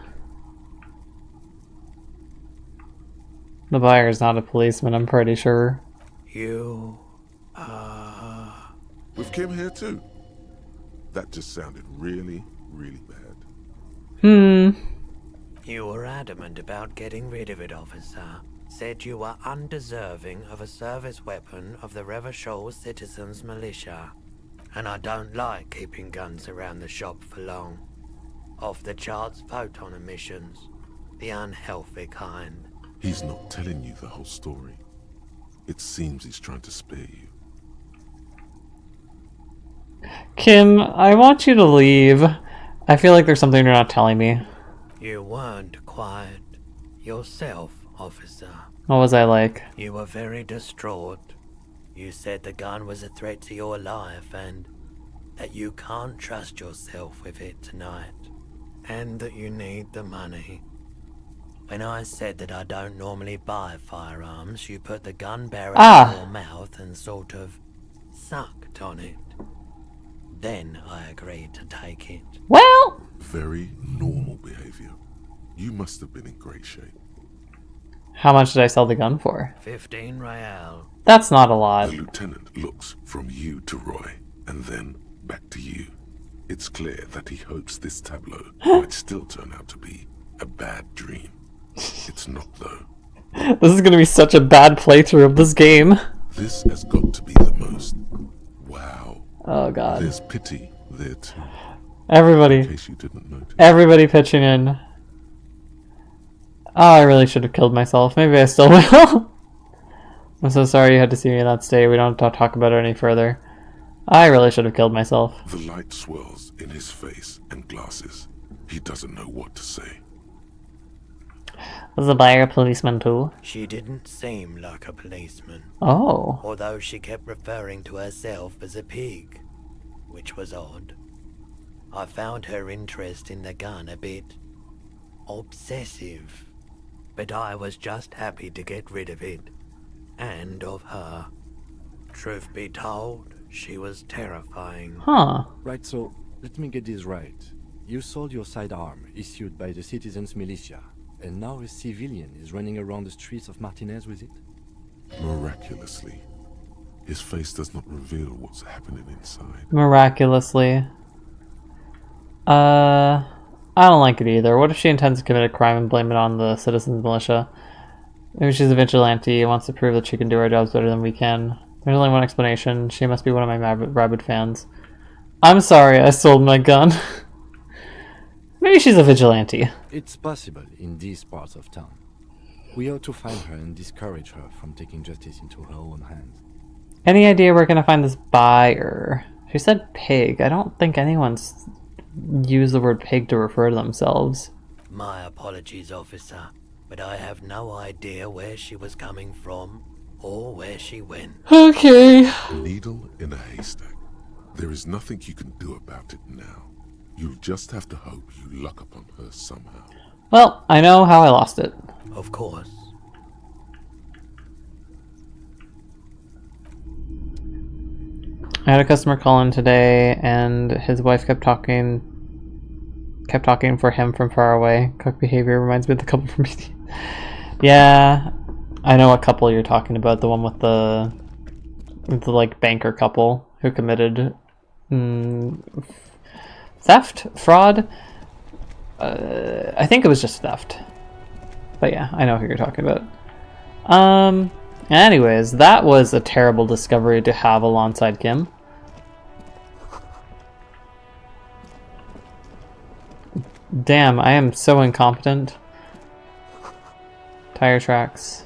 The buyer's not a policeman, I'm pretty sure. You... With Kim here too. That just sounded really, really bad. You were adamant about getting rid of it, officer. Said you were undeserving of a service weapon of the Revachol Citizens Militia. and I don't like keeping guns around the shop for long. Off the charts photon emissions, the unhealthy kind. He's not telling you the whole story. It seems he's trying to spare you. Kim, I want you to leave. I feel like there's something you're not telling me. You weren't quiet yourself, officer. What was I like? You were very distraught. You said the gun was a threat to your life and that you can't trust yourself with it tonight. And that you need the money. When I said that I don't normally buy firearms, you put the gun barrel in your mouth and sort of sucked on it. Then I agreed to take it. Well, Very normal behavior. You must have been in great shape. how much did I sell the gun for? 15 real. That's not a lot. The lieutenant looks from you to Roy, and then back to you. It's clear that he hopes this tableau might still turn out to be a bad dream. It's not, though. This is gonna be such a bad playthrough of this game. This has got to be the most. Wow. Oh god. There's pity there too, in Everybody. case you didn't notice. Everybody pitching in. Oh, I really should have killed myself. Maybe I still will. I'm so sorry you had to see me in that state. We don't have to talk about it any further. I really should have killed myself. The light swirls in his face and glasses. He doesn't know what to say. Was the buyer a policeman too? She didn't seem like a policeman. Oh. Although she kept referring to herself as a pig, which was odd. I found her interest in the gun a bit obsessive, but I was just happy to get rid of it, and of her. Truth be told, she was terrifying. Huh. Right, so let me get this right. You sold your sidearm, issued by the citizens' militia, and now a civilian is running around the streets of Martinez with it? Miraculously. His face does not reveal what's happening inside. Miraculously. I don't like it either. What if she intends to commit a crime and blame it on the citizens' militia? Maybe she's a vigilante and wants to prove that she can do her jobs better than we can. There's only one explanation. She must be one of my rabid fans. I'm sorry, I sold my gun. Maybe she's a vigilante. It's possible in these parts of town. We ought to find her and discourage her from taking justice into her own hands. Any idea where we're gonna find this buyer? She said pig. I don't think anyone's used the word pig to refer to themselves. My apologies, officer, but I have no idea where she was coming from or where she went. Okay. A needle in a haystack. There is nothing you can do about it now. You'll just have to hope you luck upon her somehow. Well, I know how I lost it. Of course. I had a customer call in today, and his wife kept talking for him from far away. Cook behavior reminds me of the couple from BT. Yeah, I know what couple you're talking about. The one with the like banker couple who committed theft, fraud. I think it was just theft. But yeah, I know who you're talking about. Anyways, that was a terrible discovery to have alongside Kim. Damn, I am so incompetent. Tire tracks.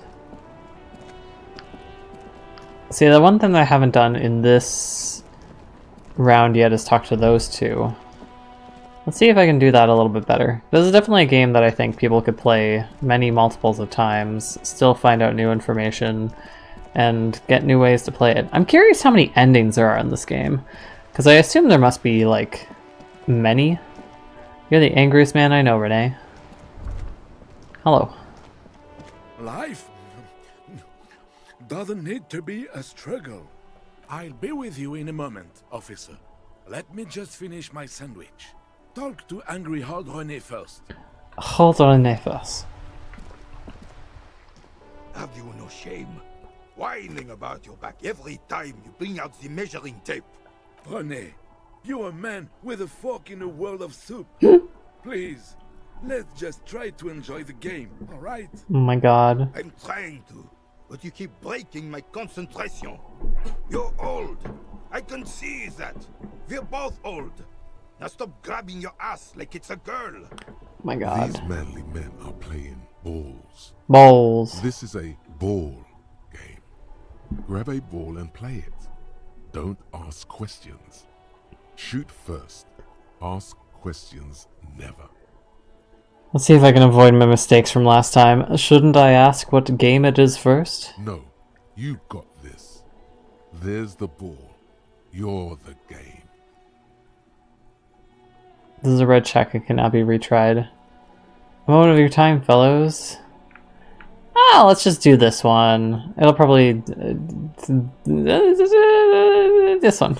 See, the one thing that I haven't done in this round yet is talk to those two. Let's see if I can do that a little bit better. This is definitely a game that I think people could play many multiples of times, still find out new information, and get new ways to play it. I'm curious how many endings there are in this game, because I assume there must be, like, many. You're the angriest man I know, Renee. Hello. Life doesn't need to be a struggle. I'll be with you in a moment, officer. Let me just finish my sandwich. Talk to angry Hard René first. Hold on, Nefas. Have you no shame? Whining about your back every time you bring out the measuring tape. René, you're a man with a fork in a world of soup. Please, let's just try to enjoy the game, alright? Oh my god. I'm trying to. but you keep breaking my concentration. You're old. I can see that. We're both old. Now stop grabbing your ass like it's a girl. My God. These manly men are playing balls. Balls. This is a ball game. Grab a ball and play it. Don't ask questions. Shoot first. Ask questions never. Let's see if I can avoid my mistakes from last time. Shouldn't I ask what game it is first? No, you got this. There's the ball. You're the game. This is a red check. It cannot be retried. A moment of your time, fellows. Ah, let's just do this one. It'll probably... this one.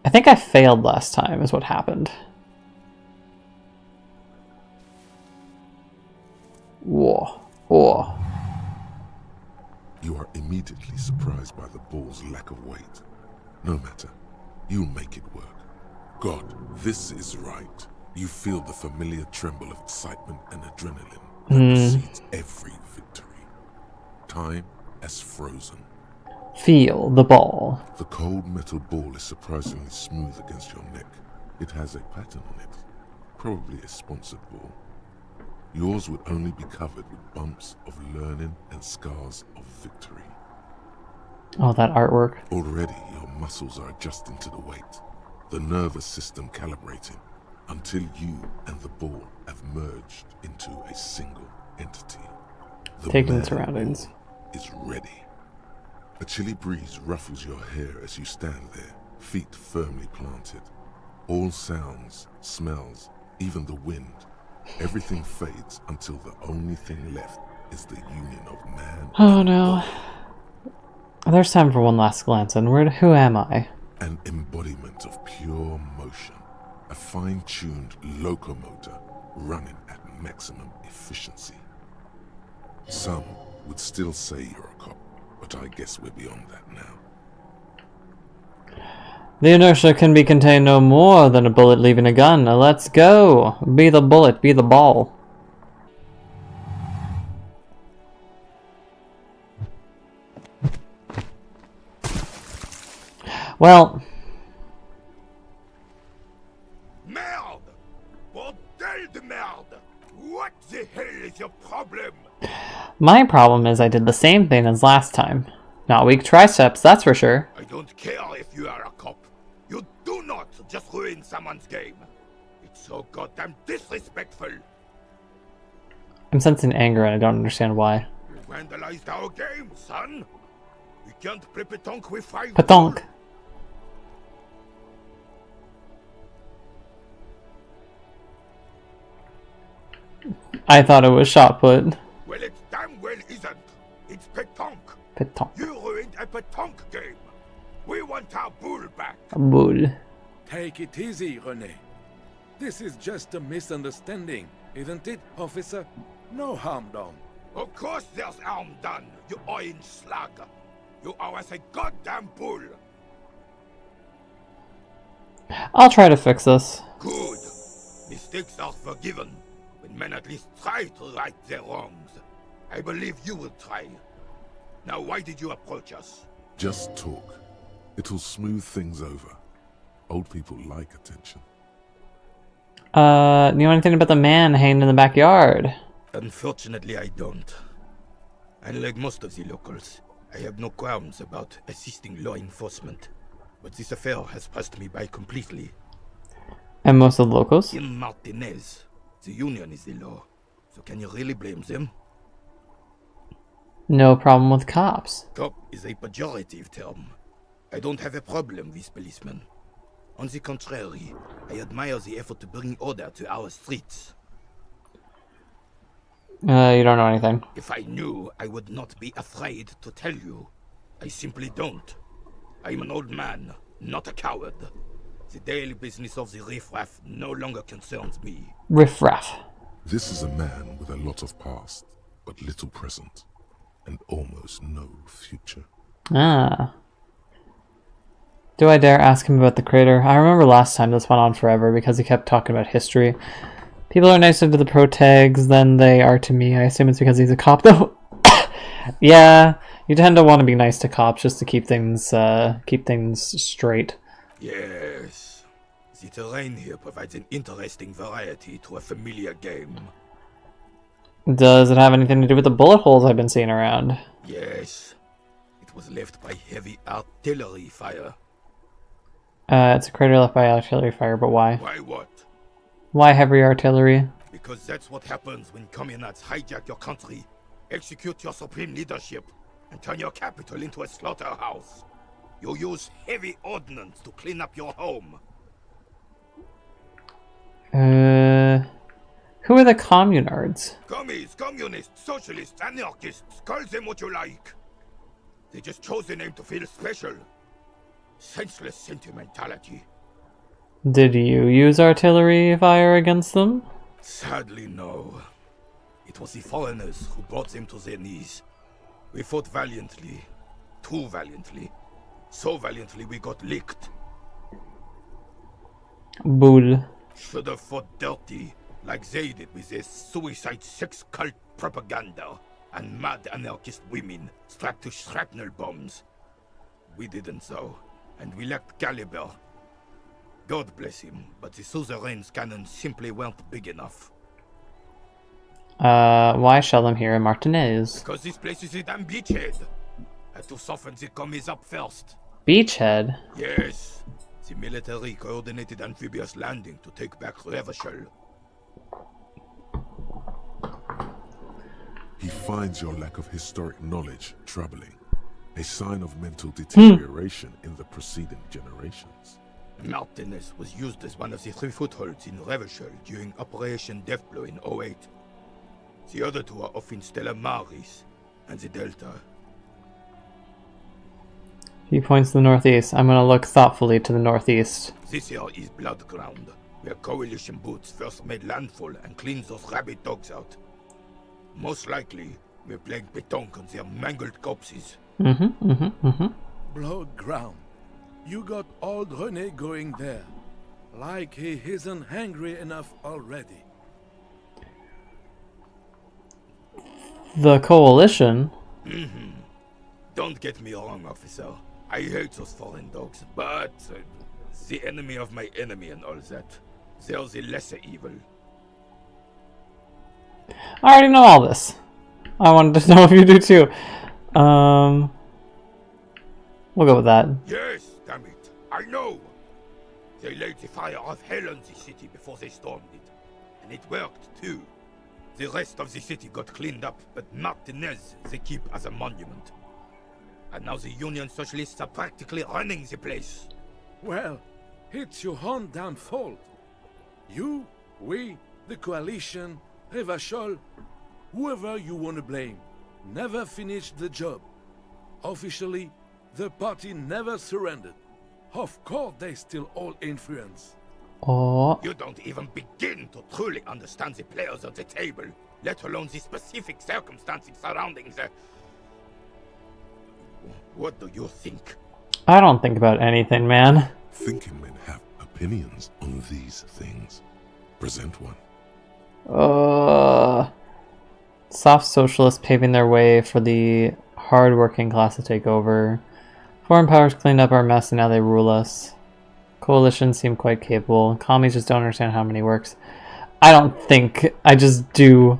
I think I failed last time, is what happened. Whoa. Whoa. You are immediately surprised by the ball's lack of weight. No matter. You'll make it work. God, this is right. You feel the familiar tremble of excitement and adrenaline that precedes every victory. Time has frozen. Feel the ball. The cold metal ball is surprisingly smooth against your neck. It has a pattern on it. Probably a sponsored ball. Yours would only be covered with bumps of learning and scars of victory. Oh, that artwork. Already, your muscles are adjusting to the weight. The nervous system calibrating until you and the ball have merged into a single entity. The Taking man surroundings. is ready. A chilly breeze ruffles your hair as you stand there, feet firmly planted. All sounds, smells, even the wind, everything fades until the only thing left is the union of man. Oh no. There's time for one last glance inward. Who am I? An embodiment of pure motion. A fine-tuned locomotor running at maximum efficiency. Some would still say you're a cop, but I guess we're beyond that now. The inertia can be contained no more than a bullet leaving a gun. Let's go! Be the bullet, be the ball. Well... Merde! Bordel de merde! What the hell is your problem? my problem is I did the same thing as last time. Not weak triceps, that's for sure. I don't care if you are a cop. You do not just ruin someone's game. It's so goddamn disrespectful. I'm sensing anger and I don't understand why. You vandalized our game, son. We can't play petanque with 5 Petanque. I thought it was shot put. Well, it damn well isn't. It's petanque. Petanque. You ruined a petanque game. We want our bull back. Bull. Take it easy, René. This is just a misunderstanding, isn't it, officer? No harm done. Of course there's harm done, you orange slug. You owe us a goddamn bull. I'll try to fix this. Good. Mistakes are forgiven when men at least try to right their wrongs. I believe you will try. Now, why did you approach us? Just talk. It'll smooth things over. Old people like attention. You know anything about the man hanging in the backyard? Unfortunately, I don't. Unlike most of the locals, I have no qualms about assisting law enforcement. But this affair has passed me by completely. And most of the locals? In Martinez, the union is the law. So can you really blame them? No problem with cops. Cop is a pejorative term. I don't have a problem with policemen. On the contrary, I admire the effort to bring order to our streets. You don't know anything. If I knew, I would not be afraid to tell you. I simply don't. I'm an old man, not a coward. The daily business of the riffraff no longer concerns me. Riffraff. This is a man with a lot of past, but little present, and almost no future. Ah. Do I dare ask him about the crater? I remember last time this went on forever because he kept talking about history. People are nicer to the protags than they are to me. I assume it's because he's a cop, though. Yeah, you tend to want to be nice to cops just to keep things straight. Yes. The terrain here provides an interesting variety to a familiar game. Does it have anything to do with the bullet holes I've been seeing around? Yes. It was left by heavy artillery fire. It's a crater left by artillery fire, but why? Why what? Why heavy artillery? Because that's what happens when communists hijack your country, execute your supreme leadership, and turn your capital into a slaughterhouse. You use heavy ordnance to clean up your home. Who are the communards? Commies, communists, socialists, anarchists, call them what you like. They just chose the name to feel special. Senseless sentimentality. Did you use artillery fire against them? Sadly, no. It was the foreigners who brought them to their knees. We fought valiantly. Too valiantly. So valiantly we got licked. Bull. Should have fought dirty, like they did with their suicide sex cult propaganda and mad anarchist women strapped to shrapnel bombs. We didn't though, and we lacked caliber. God bless him, but the suzerain's cannons simply weren't big enough. Why shell them here in Martinez? Because this place is a damn beachhead. Had to soften the commies up first. Beachhead? Yes. The military coordinated amphibious landing to take back Revachol. He finds your lack of historic knowledge troubling, a sign of mental deterioration in the preceding generations. Martinez was used as one of the 3 footholds in Revachol during Operation Deathblow in 08. The other 2 are off in Stella Maris and the Delta. He points to the northeast. I'm gonna look thoughtfully to the northeast. This here is Blood Ground, where coalition boots first made landfall and cleaned those rabid dogs out. Most likely, we're playing pétanque on their mangled corpses. Blood Ground. You got old René going there. Like he isn't hungry enough already. The coalition? Don't get me wrong, officer. I hate those foreign dogs, but the enemy of my enemy and all that. They're the lesser evil. I already know all this. I wanted to know if you do too. We'll go with that. Yes, damn it. I know. They laid the fire of hell on the city before they stormed it. And it worked too. The rest of the city got cleaned up, but Martinez they keep as a monument. And now the Union Socialists are practically running the place. Well, it's your own damn fault. You, we, the coalition, Revachol, whoever you want to blame, never finished the job. Officially, the party never surrendered. Of course, they still all influence. Oh. You don't even begin to truly understand the players at the table, let alone the specific circumstances surrounding the... What do you think? I don't think about anything, man. Thinking men have opinions on these things. Present one. Soft socialists paving their way for the hard-working class to take over. Foreign powers cleaned up our mess and now they rule us. Coalitions seem quite capable. Commies just don't understand how many works. I don't think. I just do.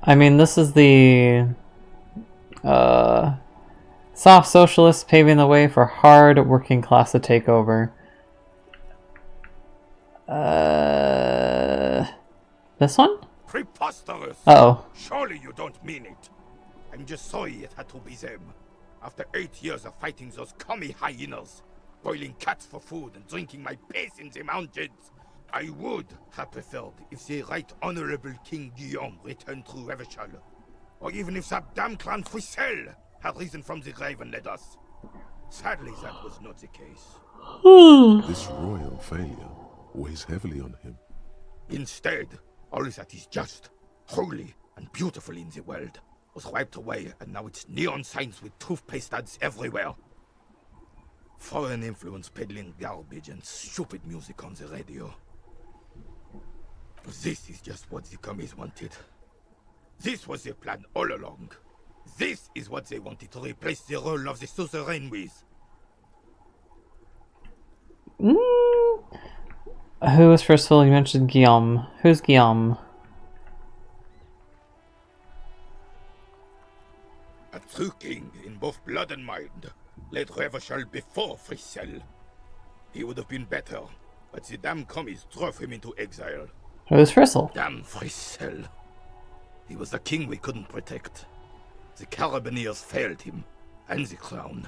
I mean, this is the soft socialists paving the way for hard working class to take over. This one? Preposterous! Uh-oh. Surely you don't mean it. I'm just sorry it had to be them. After 8 years of fighting those commie hyenas, boiling cats for food and drinking my piss in the mountains, I would have preferred if the Right Honorable King Guillaume returned through Revachol. Or even if that damn clan Frisel had risen from the grave and led us. Sadly, that was not the case. This royal failure weighs heavily on him. Instead, all that is just, holy, and beautiful in the world was wiped away, and now it's neon signs with toothpaste ads everywhere. Foreign influence peddling garbage and stupid music on the radio. This is just what the commies wanted. This was their plan all along. This is what they wanted to replace the role of the suzerain with. Who was first of all? You mentioned Guillaume. Who's Guillaume? A true king in both blood and mind led Revachol before Frissel. He would have been better, but the damn commies drove him into exile. Who's Frissel? Damn Frissel. He was the king we couldn't protect. The Carabineers failed him, and the crown.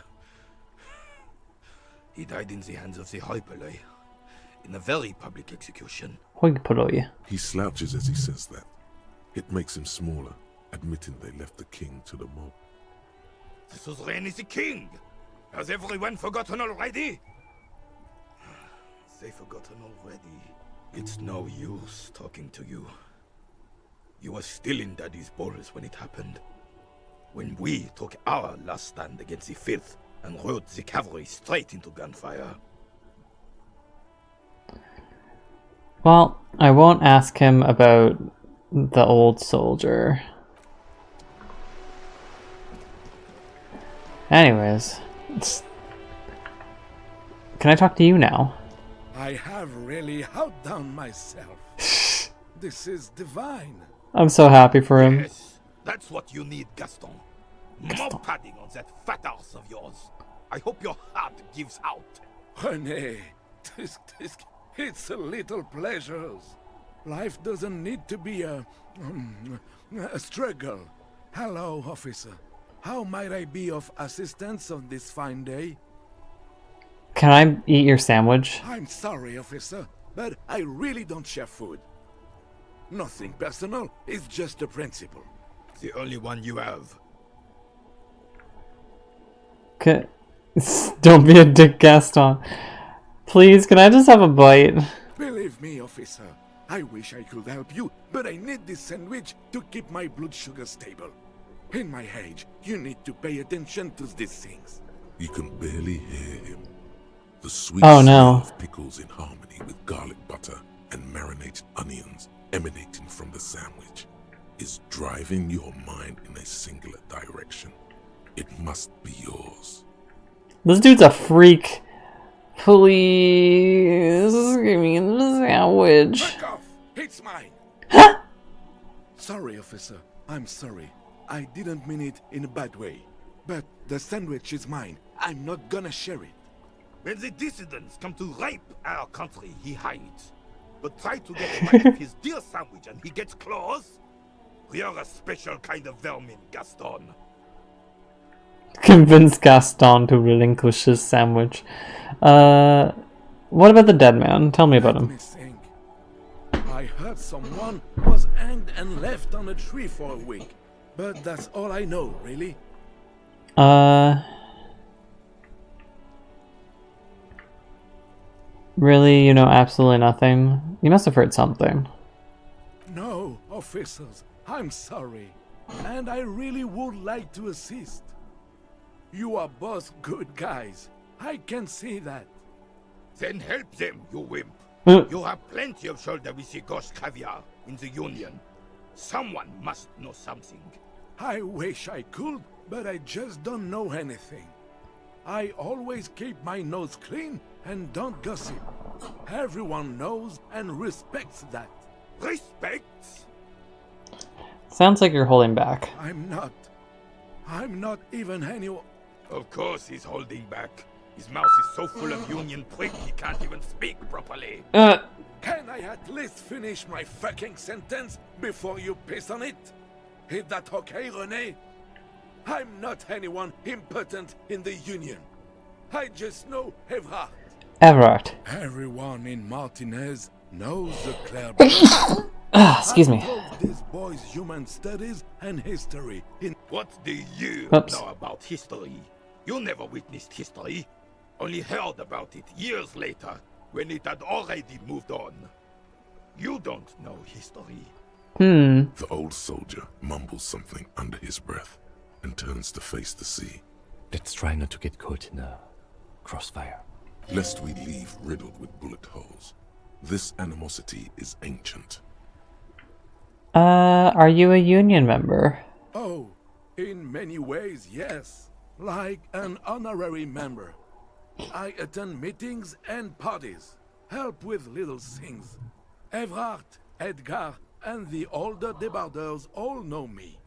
He died in the hands of the Hyperlay, in a very public execution. Hoigpoloi. He slouches as he says that. It makes him smaller, admitting they left the king to the mob. The suzerain is the king! Has everyone forgotten already? They've forgotten already. It's no use talking to you. You were still in Daddy's balls when it happened. When we took our last stand against the Filth and rode the cavalry straight into gunfire. Well, I won't ask him about the old soldier. Anyways, can I talk to you now? I have really outdone myself. This is divine. I'm so happy for him. Yes, that's what you need, Gaston. More padding on that fat arse of yours. I hope your heart gives out. René, it's a little pleasures. Life doesn't need to be a struggle. Hello, officer. How might I be of assistance on this fine day? Can I eat your sandwich? I'm sorry, officer, but I really don't share food. Nothing personal, it's just a principle. The only one you have. Don't be a dick, Gaston. Please, can I just have a bite? Believe me, officer, I wish I could help you, but I need this sandwich to keep my blood sugar stable. In my age, you need to pay attention to these things. You can barely hear him. The sweet Oh, smell no. of pickles in harmony with garlic butter and marinated onions emanating from the sandwich is driving your mind in a singular direction. It must be yours. This dude's a freak. Please give me the sandwich. Back off! It's mine! Sorry, officer. I'm sorry. I didn't mean it in a bad way. But the sandwich is mine. I'm not gonna share it. When the dissidents come to rape our country, he hides. But try to get a bite of his dear sandwich and he gets close. We are a special kind of vermin, Gaston. Convince Gaston to relinquish his sandwich. What about the dead man? Tell me about Let him. me think. I heard someone was hanged and left on a tree for a week. But that's all I know, really. Really, you know absolutely nothing? You must have heard something. No, officers, I'm sorry. And I really would like to assist. You are both good guys. I can see that. Then help them, you wimp. Mm. You have plenty of shoulder with the ghost caviar in the Union. Someone must know something. I wish I could, but I just don't know anything. I always keep my nose clean and don't gossip. Everyone knows and respects that. Respect? Sounds like you're holding back. I'm not even anyone. Of course he's holding back. His mouth is so full of Union prick he can't even speak properly. Can I at least finish my fucking sentence before you piss on it? Is that okay, René? I'm not anyone important in the Union. I just know Evrard. Everard. Everyone in Martinez knows the Claire. Excuse me. I taught these boys human studies and history in... What do you Oops. know about history? You never witnessed history. Only heard about it years later, when it had already moved on. You don't know history. The old soldier mumbles something under his breath and turns to face the sea. Let's try not to get caught in a crossfire. Lest we leave riddled with bullet holes. This animosity is ancient. Are you a union member? Oh, in many ways, yes. Like an honorary member. I attend meetings and parties, help with little things. Evrard, Edgar, and the older debarders all know me.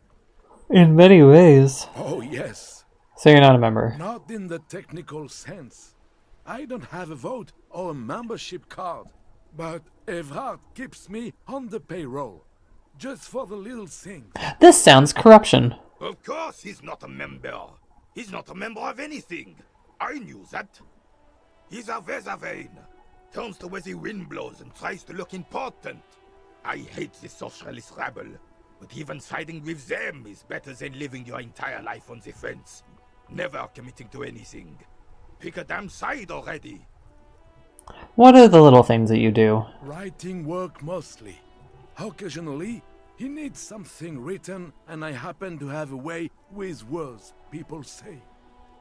In many ways. Oh, yes. So you're not a member? Not in the technical sense. I don't have a vote or a membership card, but Evrard keeps me on the payroll, just for the little things. This sounds corruption. Of course he's not a member. He's not a member of anything. I knew that. He's a Weservein. Turns to where the wind blows and tries to look important. I hate the socialist rabble, but even siding with them is better than living your entire life on the fence. Never committing to anything. Pick a damn side already. What are the little things that you do? Writing work mostly. Occasionally, he needs something written, and I happen to have a way with words, people say.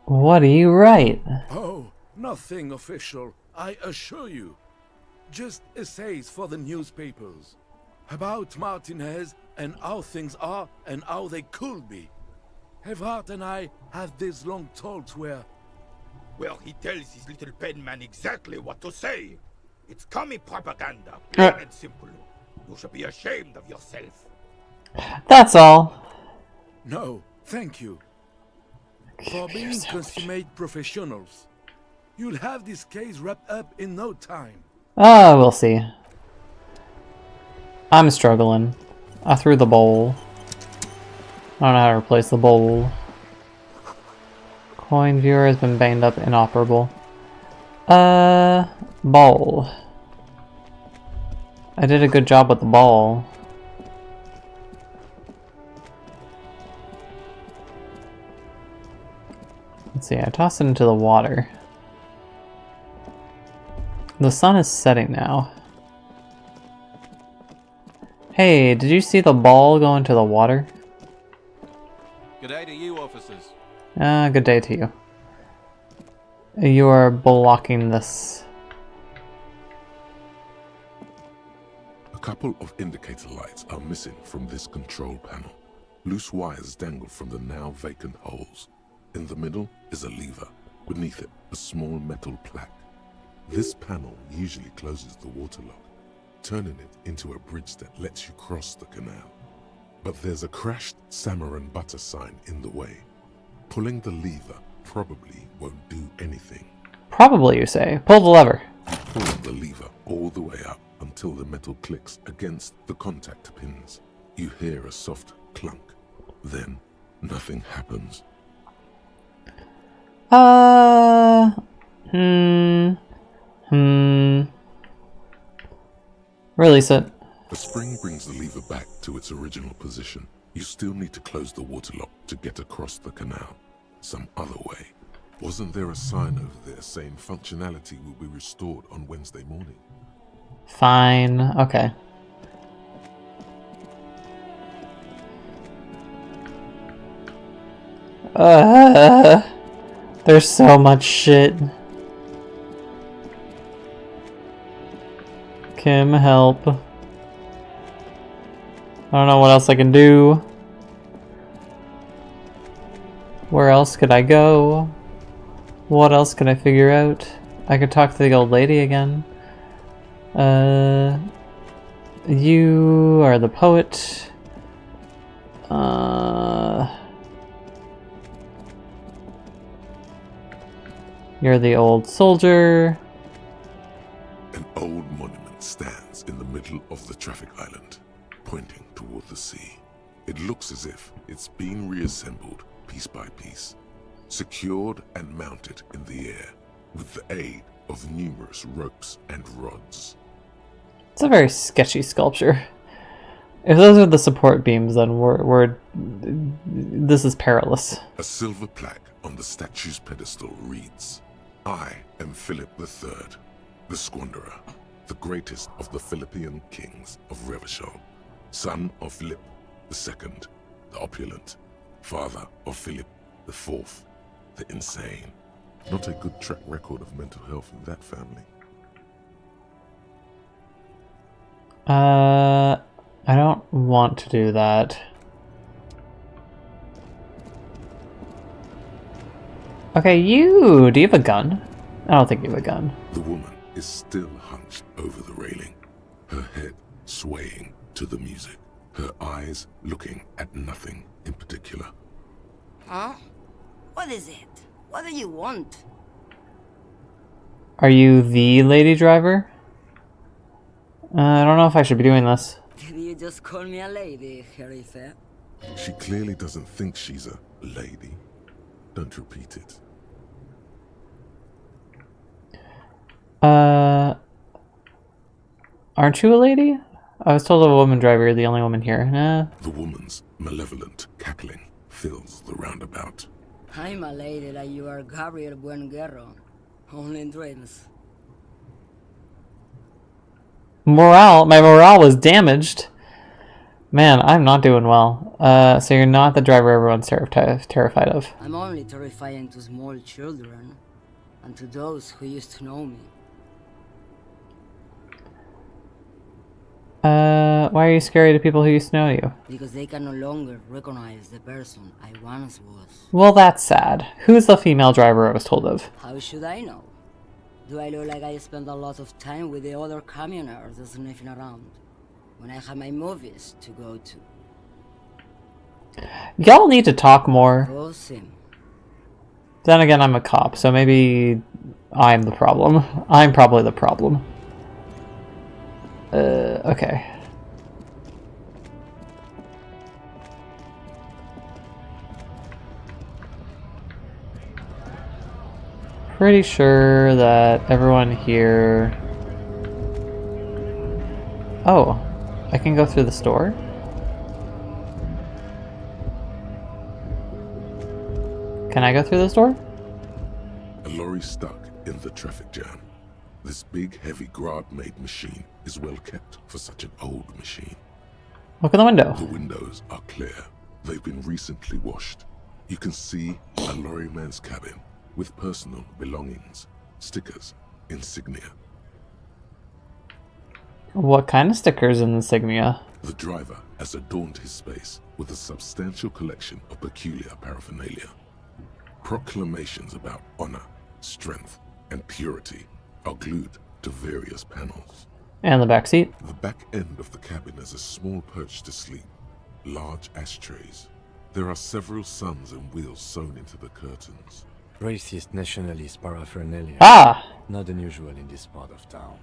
What do you write? Oh, nothing official, I assure you. Just essays for the newspapers. About Martinez and how things are and how they could be. Evrard and I had these long talks where... Well, he tells his little pen man exactly what to say. It's commie propaganda, plain and simple. You should be ashamed of yourself. That's all. No, thank you. For being consummate professionals. You'll have this case wrapped up in no time. We'll see. I'm struggling. I threw the bowl. I don't know how to replace the bowl. Coin viewer has been banged up, inoperable. Ball. I did a good job with the ball. Let's see, I tossed it into the water. The sun is setting now. Hey, did you see the ball go into the water? Good day to you, officers. Good day to you. You are blocking this. A couple of indicator lights are missing from this control panel. Loose wires dangle from the now vacant holes. In the middle is a lever. Beneath it, a small metal plaque. This panel usually closes the water lock, turning it into a bridge that lets you cross the canal. But there's a crashed salmon and butter sign in the way. Pulling the lever probably won't do anything. Probably, you say. Pull the lever. You pull the lever all the way up until the metal clicks against the contact pins. You hear a soft clunk. Then, nothing happens. Release it. The spring brings the lever back to its original position. You still need to close the water lock to get across the canal. Some other way. Wasn't there a sign over there saying functionality will be restored on Wednesday morning? Fine. Okay. There's so much shit. Kim, help. I don't know what else I can do. Where else could I go? What else can I figure out? I could talk to the old lady again. You are the poet. You're the old soldier. An old monument stands in the middle of the traffic island, pointing toward the sea. It looks as if it's been reassembled piece by piece, secured and mounted in the air with the aid of numerous ropes and rods. It's a very sketchy sculpture. If those are the support beams, then this is perilous. A silver plaque on the statue's pedestal reads, "I am Philip III, the Squanderer, the greatest of the Philippian kings of Revachol, son of Philip II, the opulent, father of Philip IV, the insane." Not a good track record of mental health in that family. I don't want to do that. Okay, you! Do you have a gun? I don't think you have a gun. The woman is still hunched over the railing, her head swaying to the music, her eyes looking at nothing in particular. Huh? What is it? What do you want? Are you the lady driver? I don't know if I should be doing this. Did you just call me a lady, Herife? She clearly doesn't think she's a lady. Don't repeat it. Aren't you a lady? I was told a woman driver, you're the only woman here. Nah. The woman's malevolent cackling fills the roundabout. I'm a lady like you are Gabriel Buenguerro. Only in dreams. My morale was damaged. Man, I'm not doing well. So you're not the driver everyone's terrified of. I'm only terrifying to small children, and to those who used to know me. Why are you scary to people who used to know you? Because they can no longer recognize the person I once was. Well, that's sad. Who's the female driver I was told of? How should I know? Do I look like I spend a lot of time with the other communers sniffing around, when I have my movies to go to? Y'all need to talk more. Go sim. Then again, I'm a cop, so maybe I'm the problem. I'm probably the problem. Okay. Pretty sure that everyone here... Oh, I can go through the store? Can I go through this door? A lorry stuck in the traffic jam. This big, heavy Grad-made machine is well kept for such an old machine. Look in the window. The windows are clear. They've been recently washed. You can see a lorryman's cabin with personal belongings, stickers, insignia. What kind of stickers and insignia? The driver has adorned his space with a substantial collection of peculiar paraphernalia. Proclamations about honor, strength, and purity are glued to various panels. And the back seat? The back end of the cabin is a small perch to sleep, large ashtrays. There are several suns and wheels sewn into the curtains. Racist nationalist paraphernalia. Ah! Not unusual in this part of town.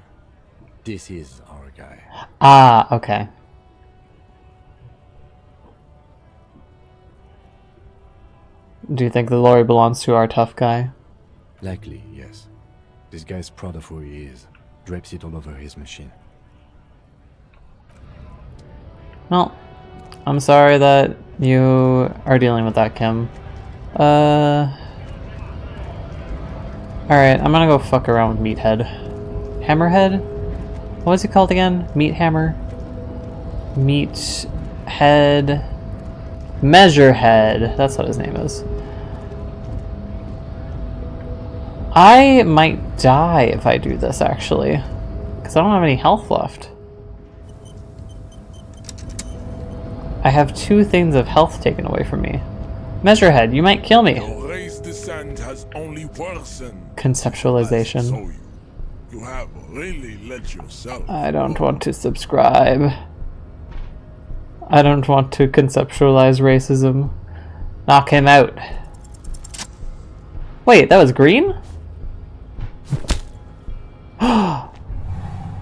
This is our guy. Ah, okay. Do you think the lorry belongs to our tough guy? Likely, yes. This guy's proud of who he is. Drapes it all over his machine. Well, I'm sorry that you are dealing with that, Kim. Alright, I'm gonna go fuck around with Meathead. Hammerhead? What was he called again? Meat Hammer? Meathead... Measurehead. That's what his name is. I might die if I do this, actually. Because I don't have any health left. I have 2 things of health taken away from me. Measurehead, you might kill me. Your race descent has only worsened. Conceptualization. So you have really let yourself. I don't want to subscribe. I don't want to conceptualize racism. Knock him out. Wait, that was green?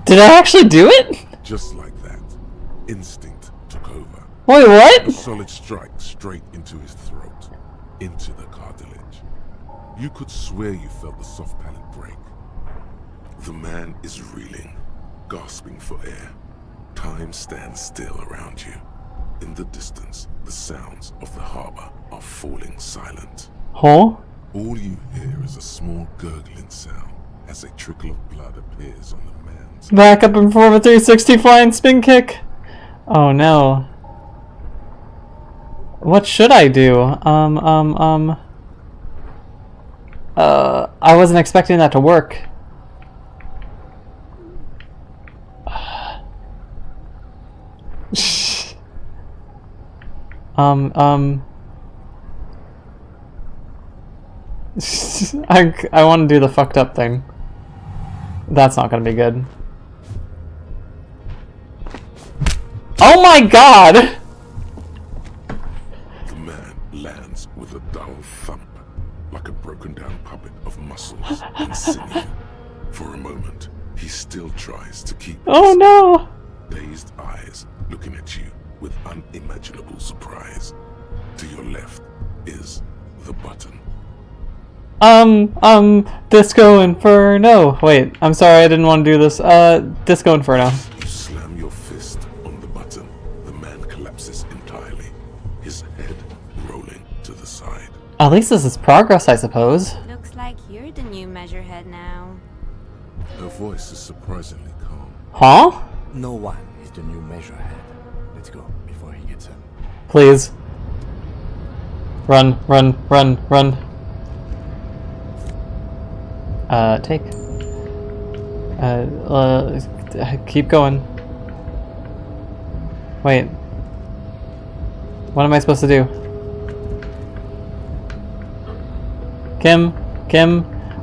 Did I actually do it? Just like that, instinct took over. Wait, what? A solid strike straight into his throat, into the cartilage. You could swear you felt the soft palate break. The man is reeling, gasping for air. Time stands still around you. In the distance, the sounds of the harbor are falling silent. Huh? All you hear is a small gurgling sound as a trickle of blood appears on the man's... Back up and perform a 360 flying spin kick. Oh no. What should I do? I wasn't expecting that to work. I want to do the fucked up thing. That's not gonna be good. Oh my god! The man lands with a dull thump, like a broken down puppet of muscles and sinew. For a moment, he still tries to keep Oh no! dazed eyes looking at you with unimaginable surprise. To your left is the button. Disco Inferno. Wait, I'm sorry, I didn't want to do this. Disco Inferno. You slam your fist on the button. The man collapses entirely, his head rolling to the side. At least this is progress, I suppose. Looks like you're the new measurehead now. Her voice is surprisingly calm. Huh? No one is the new measurehead. Let's go before he gets up. Please. Run, run, run, run. Take. Keep going. Wait. What am I supposed to do? Kim?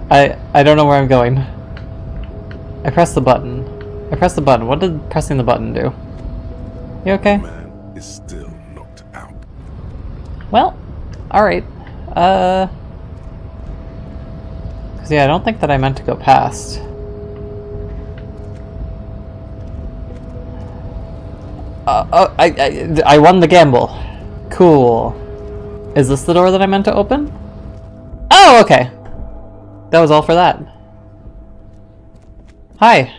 I don't know where I'm going. I pressed the button. What did pressing the button do? You okay? The man is still knocked out. Well, alright. Cause yeah, I don't think that I meant to go past. I won the gamble. Cool. Is this the door that I meant to open? Oh, okay. That was all for that. Hi.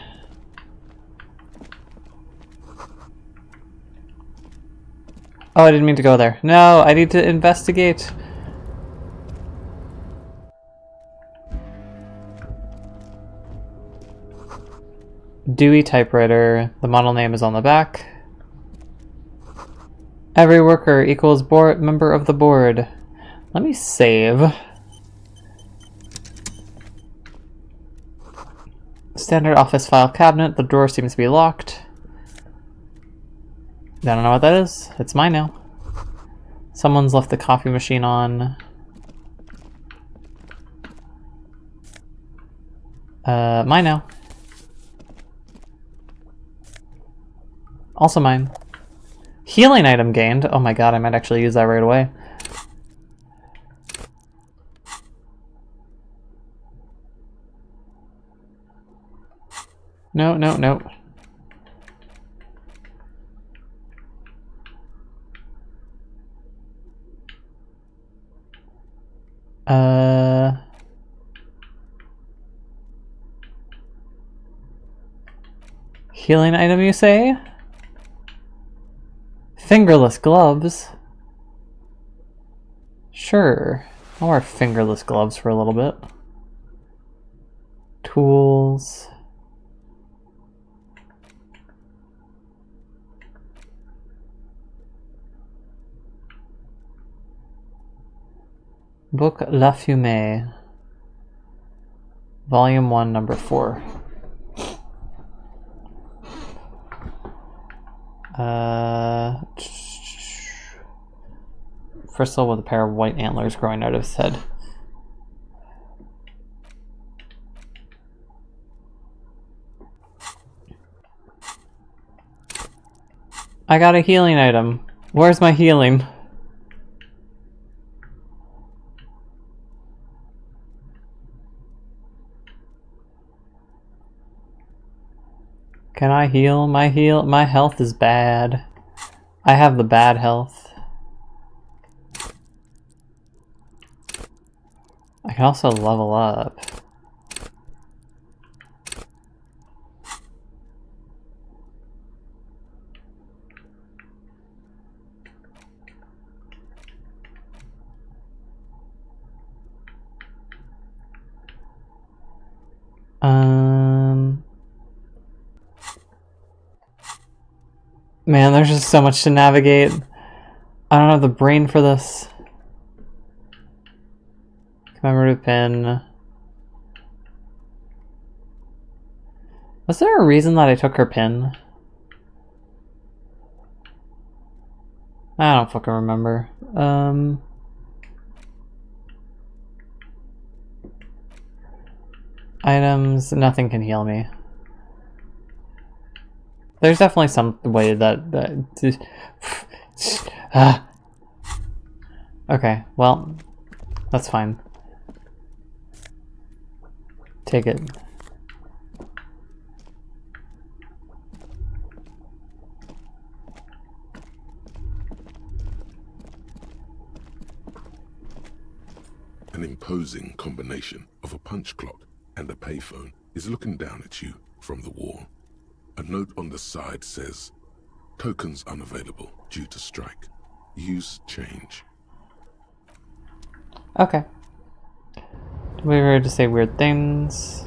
Oh, I didn't mean to go there. No, I need to investigate. Dewey typewriter. The model name is on the back. Every worker equals member of the board. Let me save. Standard office file cabinet. The drawer seems to be locked. I don't know what that is. It's mine now. Someone's left the coffee machine on. Mine now. Also mine. Healing item gained. Oh my god, I might actually use that right away. No, no, no. Healing item, you say? Fingerless gloves? Sure. I'll wear fingerless gloves for a little bit. Tools. Book La Fumée. Volume 1, number 4. First of all, with a pair of white antlers growing out of his head. I got a healing item. Where's my healing? Can I heal? My health is bad. I have the bad health. I can also level up. Man, there's just so much to navigate. I don't have the brain for this. Commemorative pin. Was there a reason that I took her pin? I don't fucking remember. Items, nothing can heal me. There's definitely some way that okay, well, that's fine. Take it. An imposing combination of a punch clock and a payphone is looking down at you from the wall. A note on the side says, "Tokens unavailable due to strike. Use change." Okay. We were to say weird things.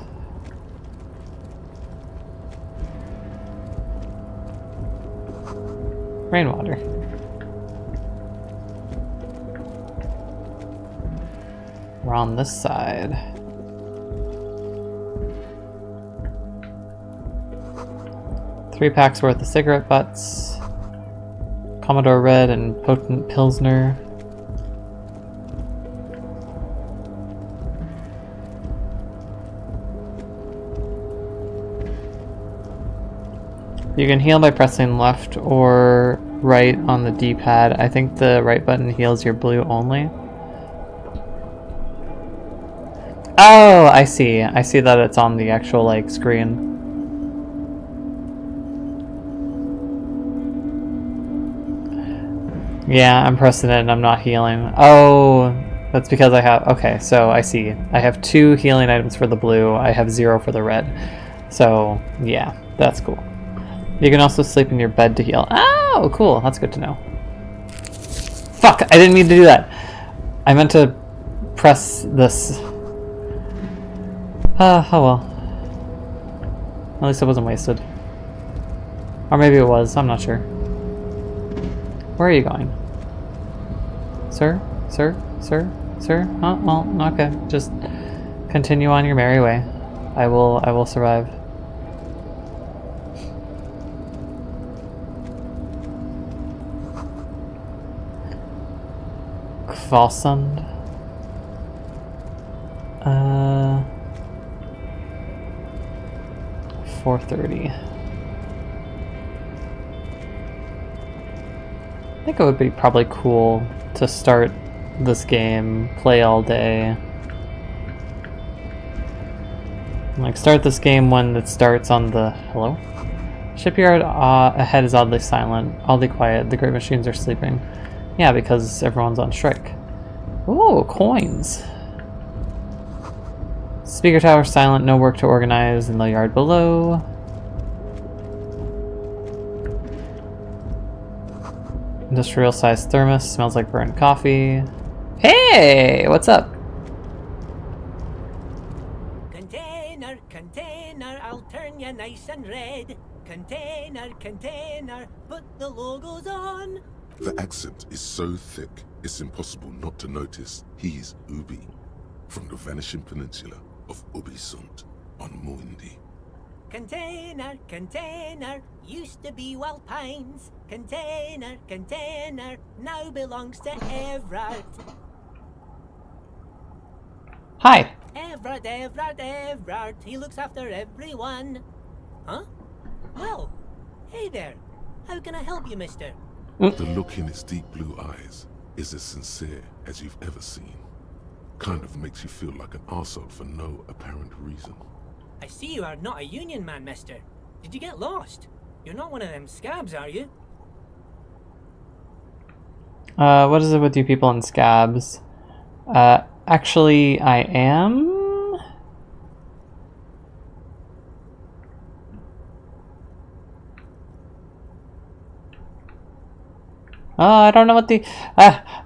Rainwater. We're on this side. Three packs worth of cigarette butts. Commodore Red and Potent Pilsner. You can heal by pressing left or right on the D-pad. I think the right button heals your blue only. Oh, I see. I see that it's on the actual, like, screen. Yeah, I'm pressing it and I'm not healing. Oh, that's because I have... Okay, so I see. I have 2 healing items for the blue. I have 0 for the red. So, yeah, that's cool. You can also sleep in your bed to heal. Oh, cool. That's good to know. Fuck! I didn't mean to do that. I meant to press this. Oh well. At least it wasn't wasted. Or maybe it was. I'm not sure. Where are you going? Sir? Sir? Sir? Sir? Oh, well, okay. Just continue on your merry way. I will survive. Kvalsund. 4:30. I think it would be probably cool to start this game, play all day. Like, start this game when it starts on the... Hello? Shipyard ahead is oddly silent, oddly quiet. The great machines are sleeping. Yeah, because everyone's on strike. Ooh, coins! Speaker tower silent, no work to organize in the yard below. Industrial sized thermos, smells like burnt coffee. Hey, what's up? Container, container, I'll turn you nice and red. Container, container, put the logos on. The accent is so thick, it's impossible not to notice he's Ubi, from the vanishing peninsula of Ubisund on Muindi. Container, container, used to be Wild Pines. Container, container, now belongs to Everard. Hi. Everard, he looks after everyone. Huh? Well, hey there. How can I help you, mister? The look in its deep blue eyes is as sincere as you've ever seen. Kind of makes you feel like an arsehole for no apparent reason. I see you are not a union man, mister. Did you get lost? You're not one of them scabs, are you? What is it with you people in scabs? Actually, I am... I don't know what the...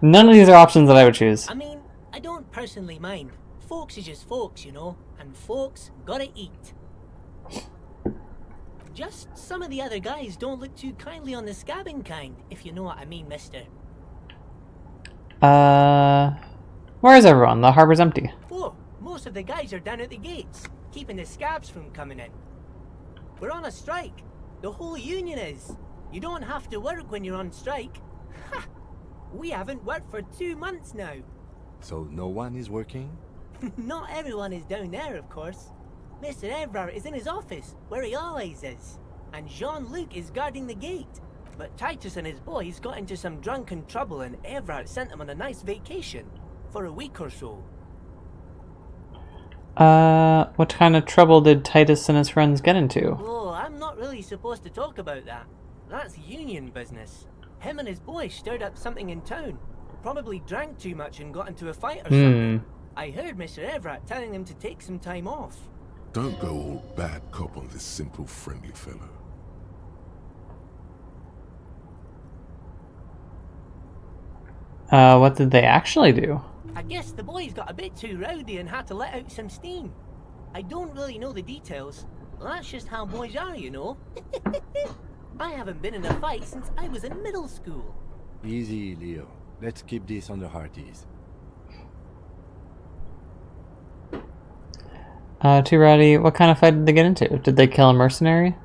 none of these are options that I would choose. I mean, I don't personally mind. Folks is just folks, you know, and folks gotta eat. Just some of the other guys don't look too kindly on the scabbing kind, if you know what I mean, mister. Where is everyone? The harbor's empty. Oh, most of the guys are down at the gates, keeping the scabs from coming in. We're on a strike. The whole union is. You don't have to work when you're on strike. Ha! We haven't worked for 2 months now. So no one is working? Not everyone is down there, of course. Mr. Evrard is in his office, where he always is. And Jean-Luc is guarding the gate. But Titus and his boys got into some drunken trouble and Evrard sent them on a nice vacation. For a week or so. What kind of trouble did Titus and his friends get into? Oh, I'm not really supposed to talk about that. That's union business. Him and his boys stirred up something in town. Probably drank too much and got into a fight or something. I heard Mr. Everett telling them to take some time off. Don't go all bad cop on this simple, friendly fellow. What did they actually do? I guess the boys got a bit too rowdy and had to let out some steam. I don't really know the details. That's just how boys are, you know. I haven't been in a fight since I was in middle school. Easy, Leo. Let's keep this on the hearties. Too rowdy. What kind of fight did they get into? Did they kill a mercenary?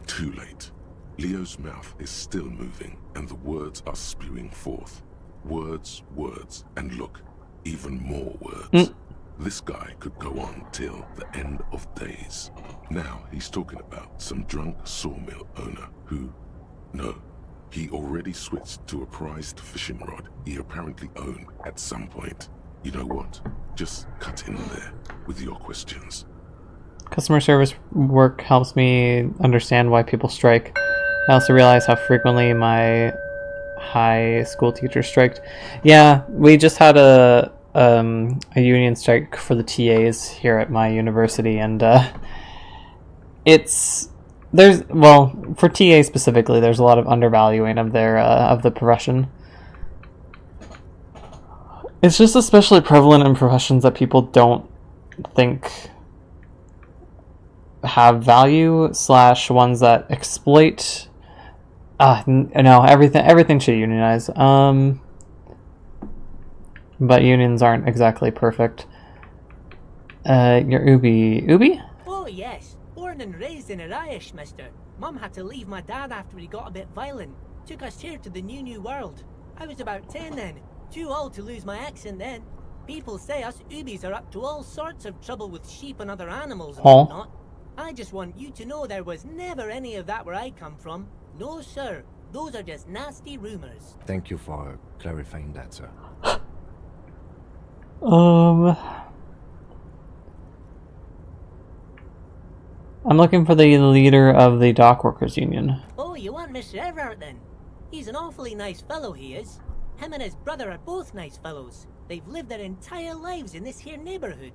Too late. Leo's mouth is still moving, and the words are spewing forth. Words, words, and look, even more words. This guy could go on till the end of days. Now he's talking about some drunk sawmill owner who... No, he already switched to a prized fishing rod he apparently owned at some point. You know what? Just cut in there with your questions. Customer service work helps me understand why people strike. I also realize how frequently my high school teachers striked. Yeah, we just had a union strike for the TAs here at my university, and for TA specifically, there's a lot of undervaluing of their of the profession. It's just especially prevalent in professions that people don't think have value / ones that exploit. No, everything should unionize. But unions aren't exactly perfect. You're Ubi? Oh yes, born and raised in Irish, mister. Mum had to leave my dad after he got a bit violent. Took us here to the new world. I was about 10 then, too old to lose my accent then. People say us Ubis are up to all sorts of trouble with sheep and other animals and whatnot. I just want you to know there was never any of that where I come from. No sir, those are just nasty rumors. Thank you for clarifying that, sir. I'm looking for the leader of the dock workers union. Oh, you want Mr. Everett then? He's an awfully nice fellow, he is. Him and his brother are both nice fellows. They've lived their entire lives in this here neighborhood.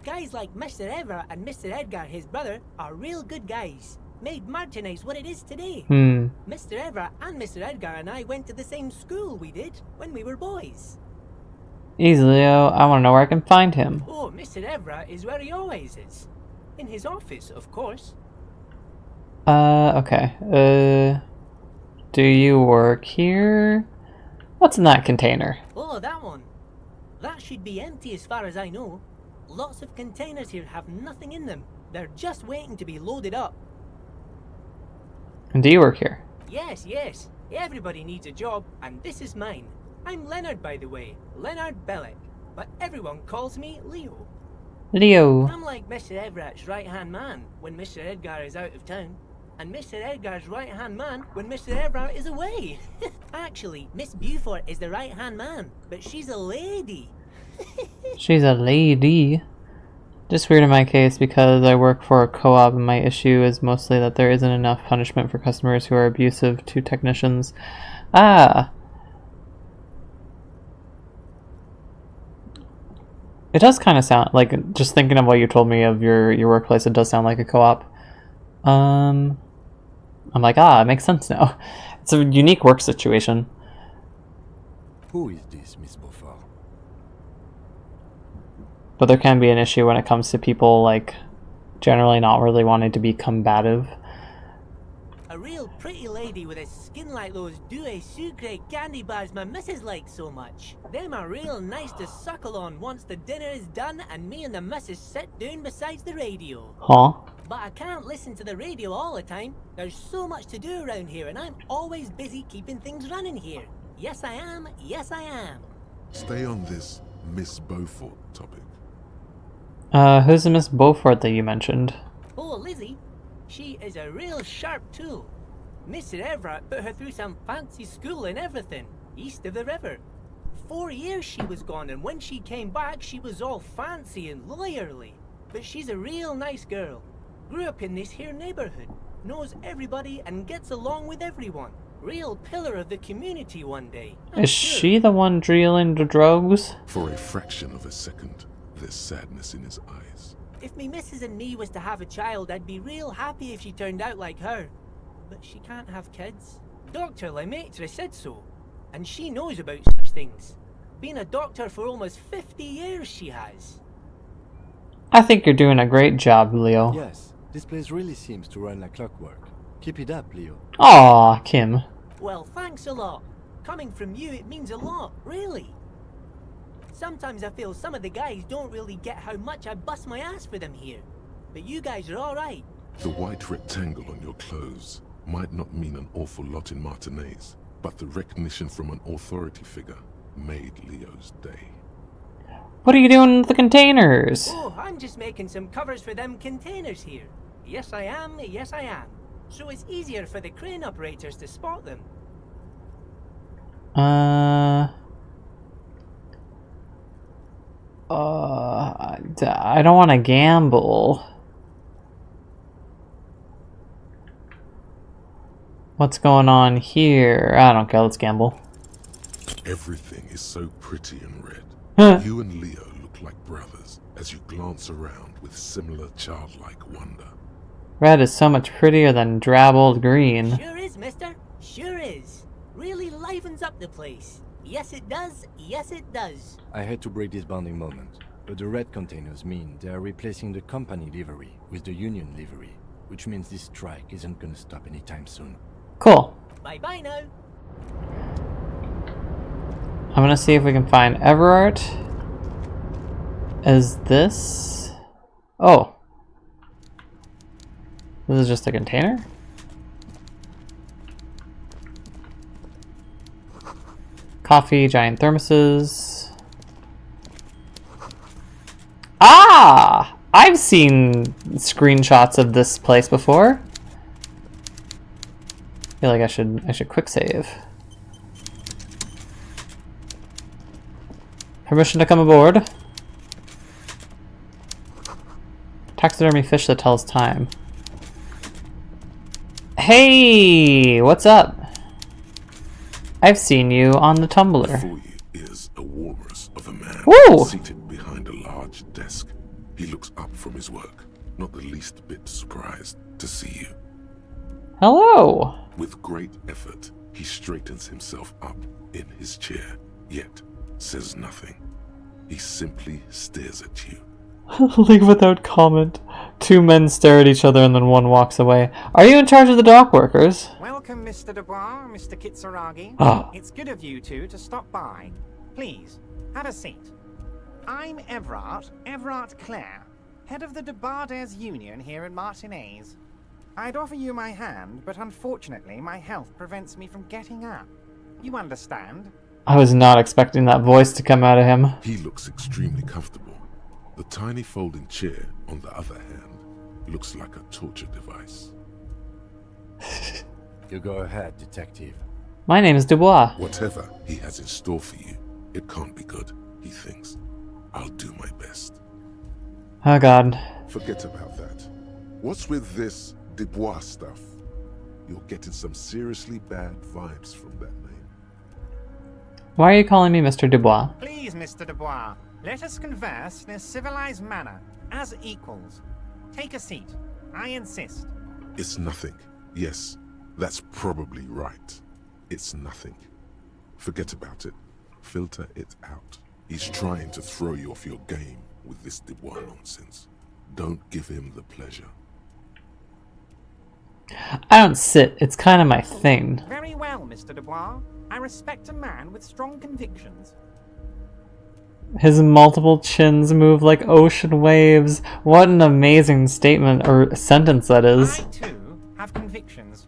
Guys like Mr. Everett and Mr. Edgar, his brother, are real good guys. Made Martinez what it is today. Mr. Everett and Mr. Edgar and I went to the same school we did when we were boys. Easy, Leo. I want to know where I can find him. Oh, Mr. Everett is where he always is. In his office, of course. Okay. Do you work here? What's in that container? Oh, that one. That should be empty as far as I know. Lots of containers here have nothing in them. They're just waiting to be loaded up. And do you work here? Yes. Everybody needs a job, and this is mine. I'm Leonard, by the way. Leonard Bellick. But everyone calls me Leo. Leo. I'm like Mr. Everett's right-hand man when Mr. Edgar is out of town. And Mr. Edgar's right-hand man when Mr. Everett is away. Actually, Miss Beaufort is the right-hand man, but she's a lady. She's a lady. Just weird in my case because I work for a co-op and my issue is mostly that there isn't enough punishment for customers who are abusive to technicians. It does kind of sound like, just thinking of what you told me of your workplace, it does sound like a co-op. I'm like, it makes sense now. It's a unique work situation. Who is this, Miss Beaufort? But there can be an issue when it comes to people, like, generally not really wanting to be combative. A real pretty lady with a skin like those Douai Sucre candy bars my missus likes so much. Them are real nice to suckle on once the dinner is done and me and the missus sit down beside the radio. Huh? But I can't listen to the radio all the time. There's so much to do around here, and I'm always busy keeping things running here. Yes, I am. Yes, I am. Stay on this Miss Beaufort topic. Who's the Miss Beaufort that you mentioned? Oh, Lizzie. She is a real sharp tool. Mr. Everett put her through some fancy school and everything, east of the river. 4 years she was gone, and when she came back, she was all fancy and lawyerly. But she's a real nice girl. Grew up in this here neighborhood, knows everybody and gets along with everyone. Real pillar of the community one day. Is she the one dealing the drugs? For a fraction of a second, there's sadness in his eyes. If me missus and me was to have a child, I'd be real happy if she turned out like her. But she can't have kids. Dr. Lemaitre said so. And she knows about such things. Been a doctor for almost 50 years she has. I think you're doing a great job, Leo. Yes, this place really seems to run like clockwork. Keep it up, Leo. Aw, Kim. Well, thanks a lot. Coming from you, it means a lot, really. Sometimes I feel some of the guys don't really get how much I bust my ass for them here. But you guys are alright. The white rectangle on your clothes might not mean an awful lot in Martinaise, but the recognition from an authority figure made Leo's day. What are you doing with the containers? Oh, I'm just making some covers for them containers here. Yes, I am. Yes, I am. So it's easier for the crane operators to spot them. I don't want to gamble. What's going on here? I don't care, let's gamble. Everything is so pretty and red. You and Leo look like brothers as you glance around with similar childlike wonder. Red is so much prettier than drabbled green. Sure is, mister. Sure is. Really livens up the place. Yes, it does. Yes, it does. I hate to break this bonding moment, but the red containers mean they are replacing the company livery with the union livery, which means this strike isn't gonna stop anytime soon. Cool. Bye-bye now. I'm gonna see if we can find Everard. Is this? Oh. This is just a container? Coffee, giant thermoses. Ah! I've seen screenshots of this place before. I feel like I should quick save. Permission to come aboard. Taxidermy fish that tells time. Hey, what's up? I've seen you on the Tumblr. Before you is a walrus of a man. Woo! Seated behind a large desk. He looks up from his work, not the least bit surprised to see you. Hello. With great effort, he straightens himself up in his chair, yet says nothing. He simply stares at you. Leave without comment. Two men stare at each other and then one walks away. Are you in charge of the dock workers? Welcome, Mr. Dubois, Mr. Kitsuragi. Ah. It's good of you two to stop by. Please, have a seat. I'm Everard Clare, head of the Debarders Union here in Martinaise. I'd offer you my hand, but unfortunately my health prevents me from getting up. You understand? I was not expecting that voice to come out of him. He looks extremely comfortable. The tiny folding chair, on the other hand, looks like a torture device. You go ahead, detective. My name is Dubois. Whatever he has in store for you, it can't be good, he thinks. I'll do my best. Oh god. Forget about that. What's with this Dubois stuff? You're getting some seriously bad vibes from that name. Why are you calling me Mr. Dubois? Please, Mr. Dubois, let us converse in a civilized manner, as equals. Take a seat. I insist. It's nothing. Yes, that's probably right. It's nothing. Forget about it. Filter it out. He's trying to throw you off your game with this Dubois nonsense. Don't give him the pleasure. I don't sit. It's kind of my thing. Very well, Mr. Dubois. I respect a man with strong convictions. His multiple chins move like ocean waves. What an amazing statement or sentence that is. I, too, have convictions.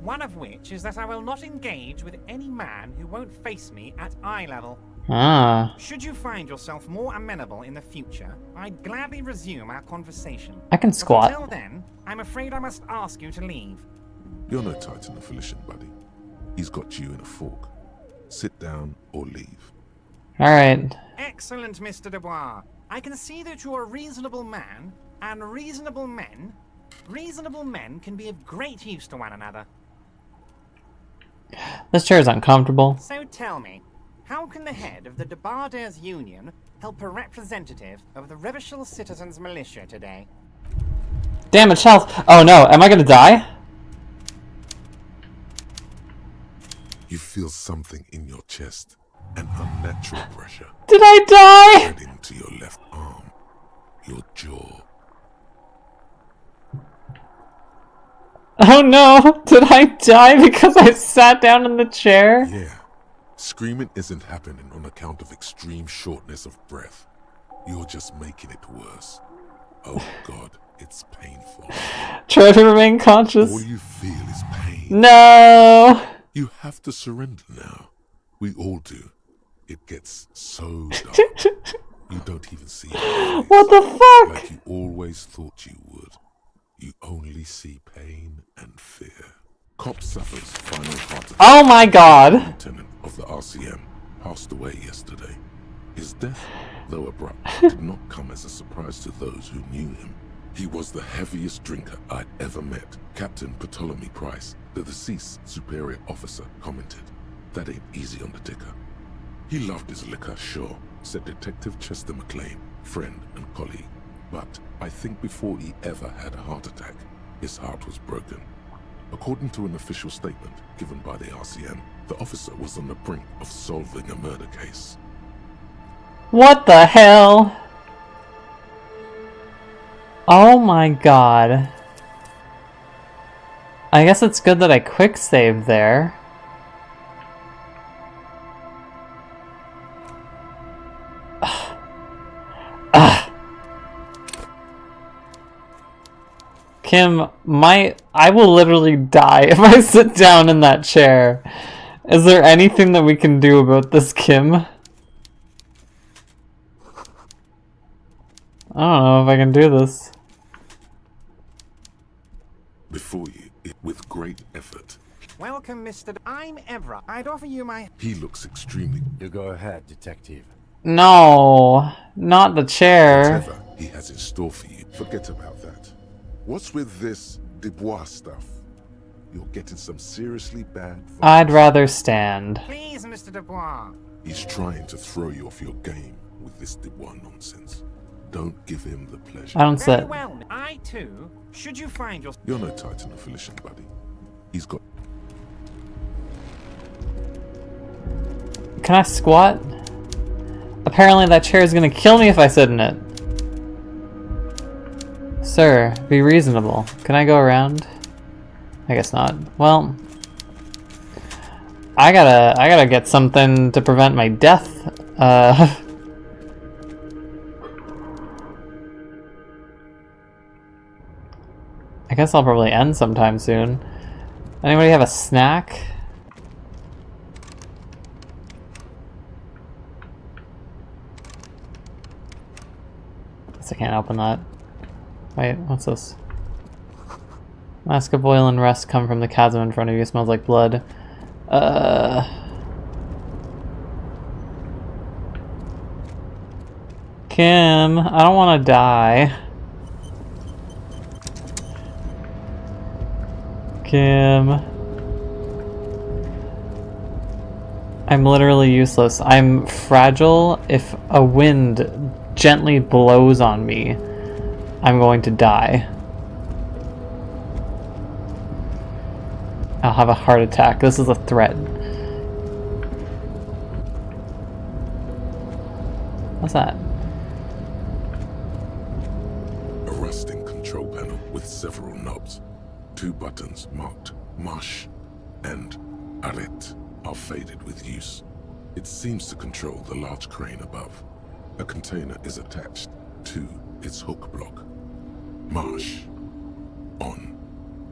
One of which is that I will not engage with any man who won't face me at eye level. Ah. Should you find yourself more amenable in the future, I'd gladly resume our conversation. I can squat. But until then, I'm afraid I must ask you to leave. You're no Titan of Elysium, buddy. He's got you in a fork. Sit down or leave. Alright. Excellent, Mr. Dubois. I can see that you're a reasonable man, and reasonable men can be of great use to one another. This chair is uncomfortable. So tell me, how can the head of the Debarders Union help a representative of the Revachol Citizens Militia today? Damage health! Oh no, am I gonna die? You feel something in your chest. An unnatural pressure. Did I die? Spreading to your left arm. Your jaw. Oh no! Did I die because I sat down in the chair? Yeah. Screaming isn't happening on account of extreme shortness of breath. You're just making it worse. Oh god, it's painful. Try to remain conscious. All you feel is pain. No! You have to surrender now. We all do. It gets so dark. You don't even see it. What the fuck? Like you always thought you would. You only see pain and fear. Cop suffers final heart attack. Oh my god! Lieutenant of the RCM passed away yesterday. His death, though abrupt, did not come as a surprise to those who knew him. He was the heaviest drinker I'd ever met. Captain Ptolemy Price, the deceased superior officer, commented, "That ain't easy on the ticker." He loved his liquor, sure, said Detective Chester McLean, friend and colleague. But I think before he ever had a heart attack, his heart was broken. According to an official statement given by the RCM, the officer was on the brink of solving a murder case. What the hell? Oh my god. I guess it's good that I quick saved there. Kim, I will literally die if I sit down in that chair. Is there anything that we can do about this, Kim? I don't know if I can do this. Before you, with great effort. Welcome, Mr. I'm Evra. I'd offer you my... He looks extremely... You go ahead, detective. No, not the chair. Whatever he has in store for you, forget about that. What's with this Dubois stuff? You're getting some seriously bad vibes. I'd rather stand. Please, Mr. Dubois. He's trying to throw you off your game with this Dubois nonsense. Don't give him the pleasure. I don't sit. Very well, I too. Should you find your... You're no Titan of Elysium, buddy. He's got... Can I squat? Apparently that chair is gonna kill me if I sit in it. Sir, be reasonable. Can I go around? I guess not. Well, I gotta get something to prevent my death. I guess I'll probably end sometime soon. Anybody have a snack? Guess I can't open that. Wait, what's this? Mask of oil and rust come from the chasm in front of you. Smells like blood. Kim, I don't want to die. Kim. I'm literally useless. I'm fragile. If a wind gently blows on me, I'm going to die. I'll have a heart attack. This is a threat. What's that? A rusting control panel with several knobs. 2 buttons marked Marsh and Arrête are faded with use. It seems to control the large crane above. A container is attached to its hook block. Marsh. On.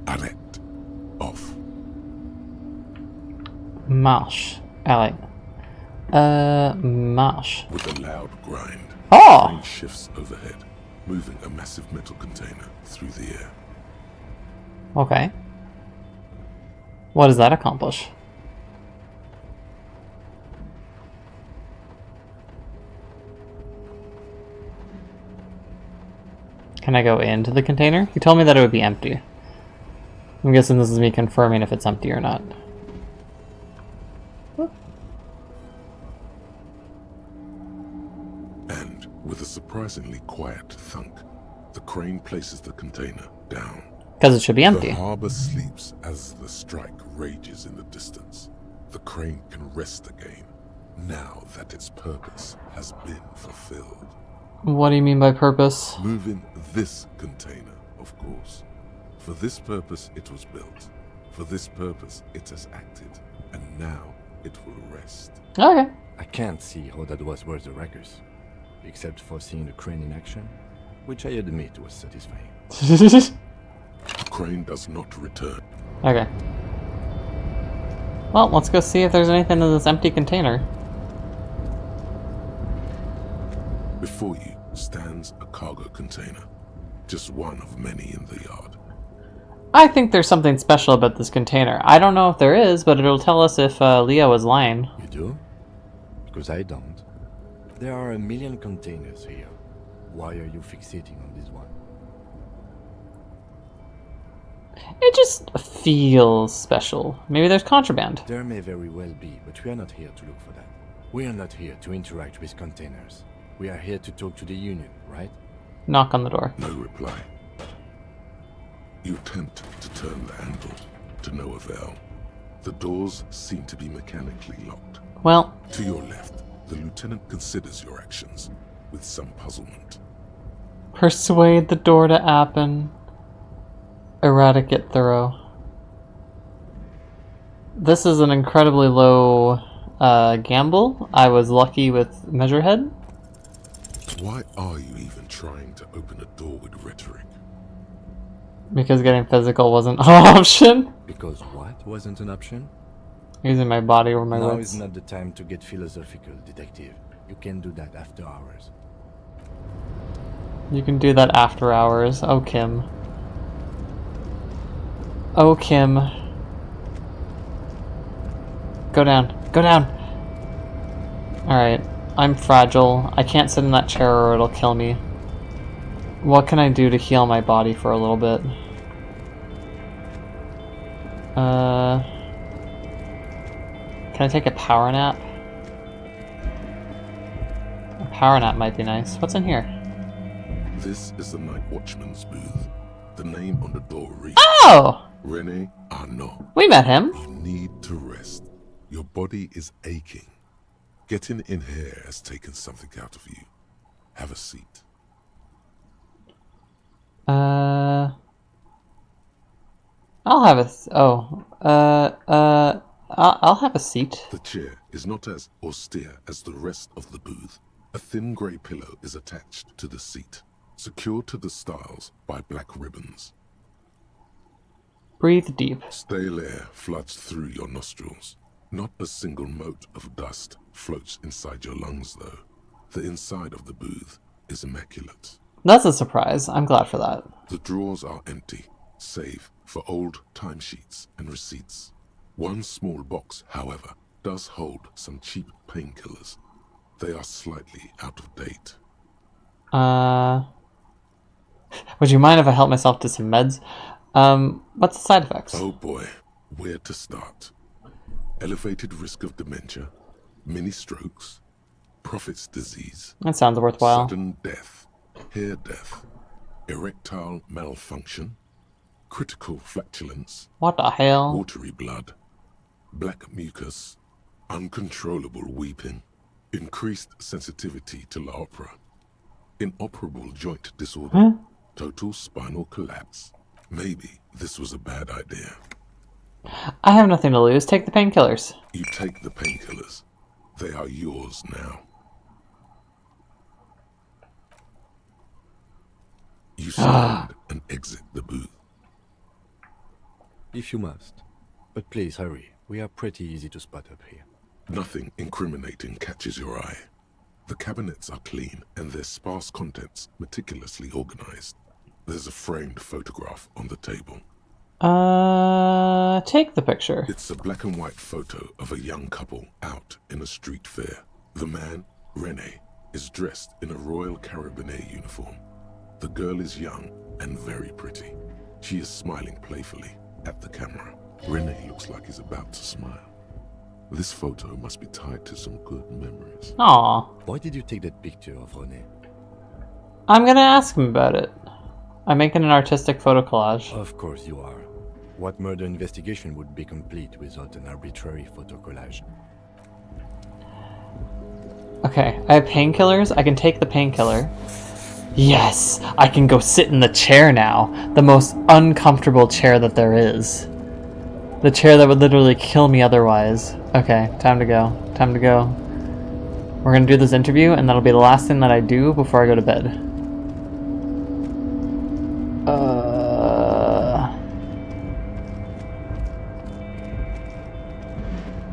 Arrête. Off. Marsh. Alright. Marsh. With a loud grind, Oh! the crane shifts overhead, moving a massive metal container through the air. Okay. What does that accomplish? Can I go into the container? He told me that it would be empty. I'm guessing this is me confirming if it's empty or not. And with a surprisingly quiet thunk, the crane places the container down. Because it should be empty. The harbor sleeps as the strike rages in the distance. The crane can rest again, now that its purpose has been fulfilled. What do you mean by purpose? Moving this container, of course. For this purpose it was built. For this purpose it has acted. And now it will rest. Okay. I can't see how that was worth the wreckers. Except for seeing the crane in action, which I admit was satisfying. The crane does not return. Okay. Well, let's go see if there's anything in this empty container. Before you stands a cargo container. Just one of many in the yard. I think there's something special about this container. I don't know if there is, but it'll tell us if Leo is lying. You do? Because I don't. There are a million containers here. Why are you fixating on this one? It just feels special. Maybe there's contraband. There may very well be, but we are not here to look for that. We are not here to interact with containers. We are here to talk to the Union, right? Knock on the door. No reply. You attempt to turn the handle, to no avail. The doors seem to be mechanically locked. Well... To your left, the lieutenant considers your actions with some puzzlement. Persuade the door to open. Eradicate thorough. This is an incredibly low gamble. I was lucky with Measurehead. Why are you even trying to open a door with rhetoric? Because getting physical wasn't an option. Because what wasn't an option? Using my body over my Now wits. is not the time to get philosophical, detective. You can do that after hours. You can do that after hours. Oh, Kim. Oh, Kim. Go down. Go down! Alright. I'm fragile. I can't sit in that chair or it'll kill me. What can I do to heal my body for a little bit? Can I take a power nap? A power nap might be nice. What's in here? This is the night watchman's booth. The name on the door reads... Oh! René Arnaud. We met him. You need to rest. Your body is aching. Getting in here has taken something out of you. Have a seat. I'll have I'll have a seat. The chair is not as austere as the rest of the booth. A thin grey pillow is attached to the seat, secured to the stiles by black ribbons. Breathe deep. Stale air floods through your nostrils. Not a single mote of dust floats inside your lungs, though. The inside of the booth is immaculate. That's a surprise. I'm glad for that. The drawers are empty, save for old timesheets and receipts. One small box, however, does hold some cheap painkillers. They are slightly out of date. Would you mind if I help myself to some meds? What's the side effects? Oh boy, where to start? Elevated risk of dementia, mini strokes, Prophet's disease. That sounds worthwhile. Sudden death, hair death, erectile malfunction, critical flatulence. What the hell? Watery blood, black mucus, uncontrollable weeping, increased sensitivity to La Opera, inoperable joint disorder, total spinal collapse. Maybe this was a bad idea. I have nothing to lose. Take the painkillers. You take the painkillers. They are yours now. You stand and exit the booth. If you must. But please hurry. We are pretty easy to spot up here. Nothing incriminating catches your eye. The cabinets are clean and their sparse contents meticulously organized. There's a framed photograph on the table. Take the picture. It's a black and white photo of a young couple out in a street fair. The man, Rene, is dressed in a Royal Carabinier uniform. The girl is young and very pretty. She is smiling playfully at the camera. Rene looks like he's about to smile. This photo must be tied to some good memories. Aww. Why did you take that picture of Rene? I'm gonna ask him about it. I'm making an artistic photo collage. Of course you are. What murder investigation would be complete without an arbitrary photo collage? Okay, I have painkillers. I can take the painkiller. Yes! I can go sit in the chair now. The most uncomfortable chair that there is. The chair that would literally kill me otherwise. Okay, time to go. Time to go. We're gonna do this interview, and that'll be the last thing that I do before I go to bed.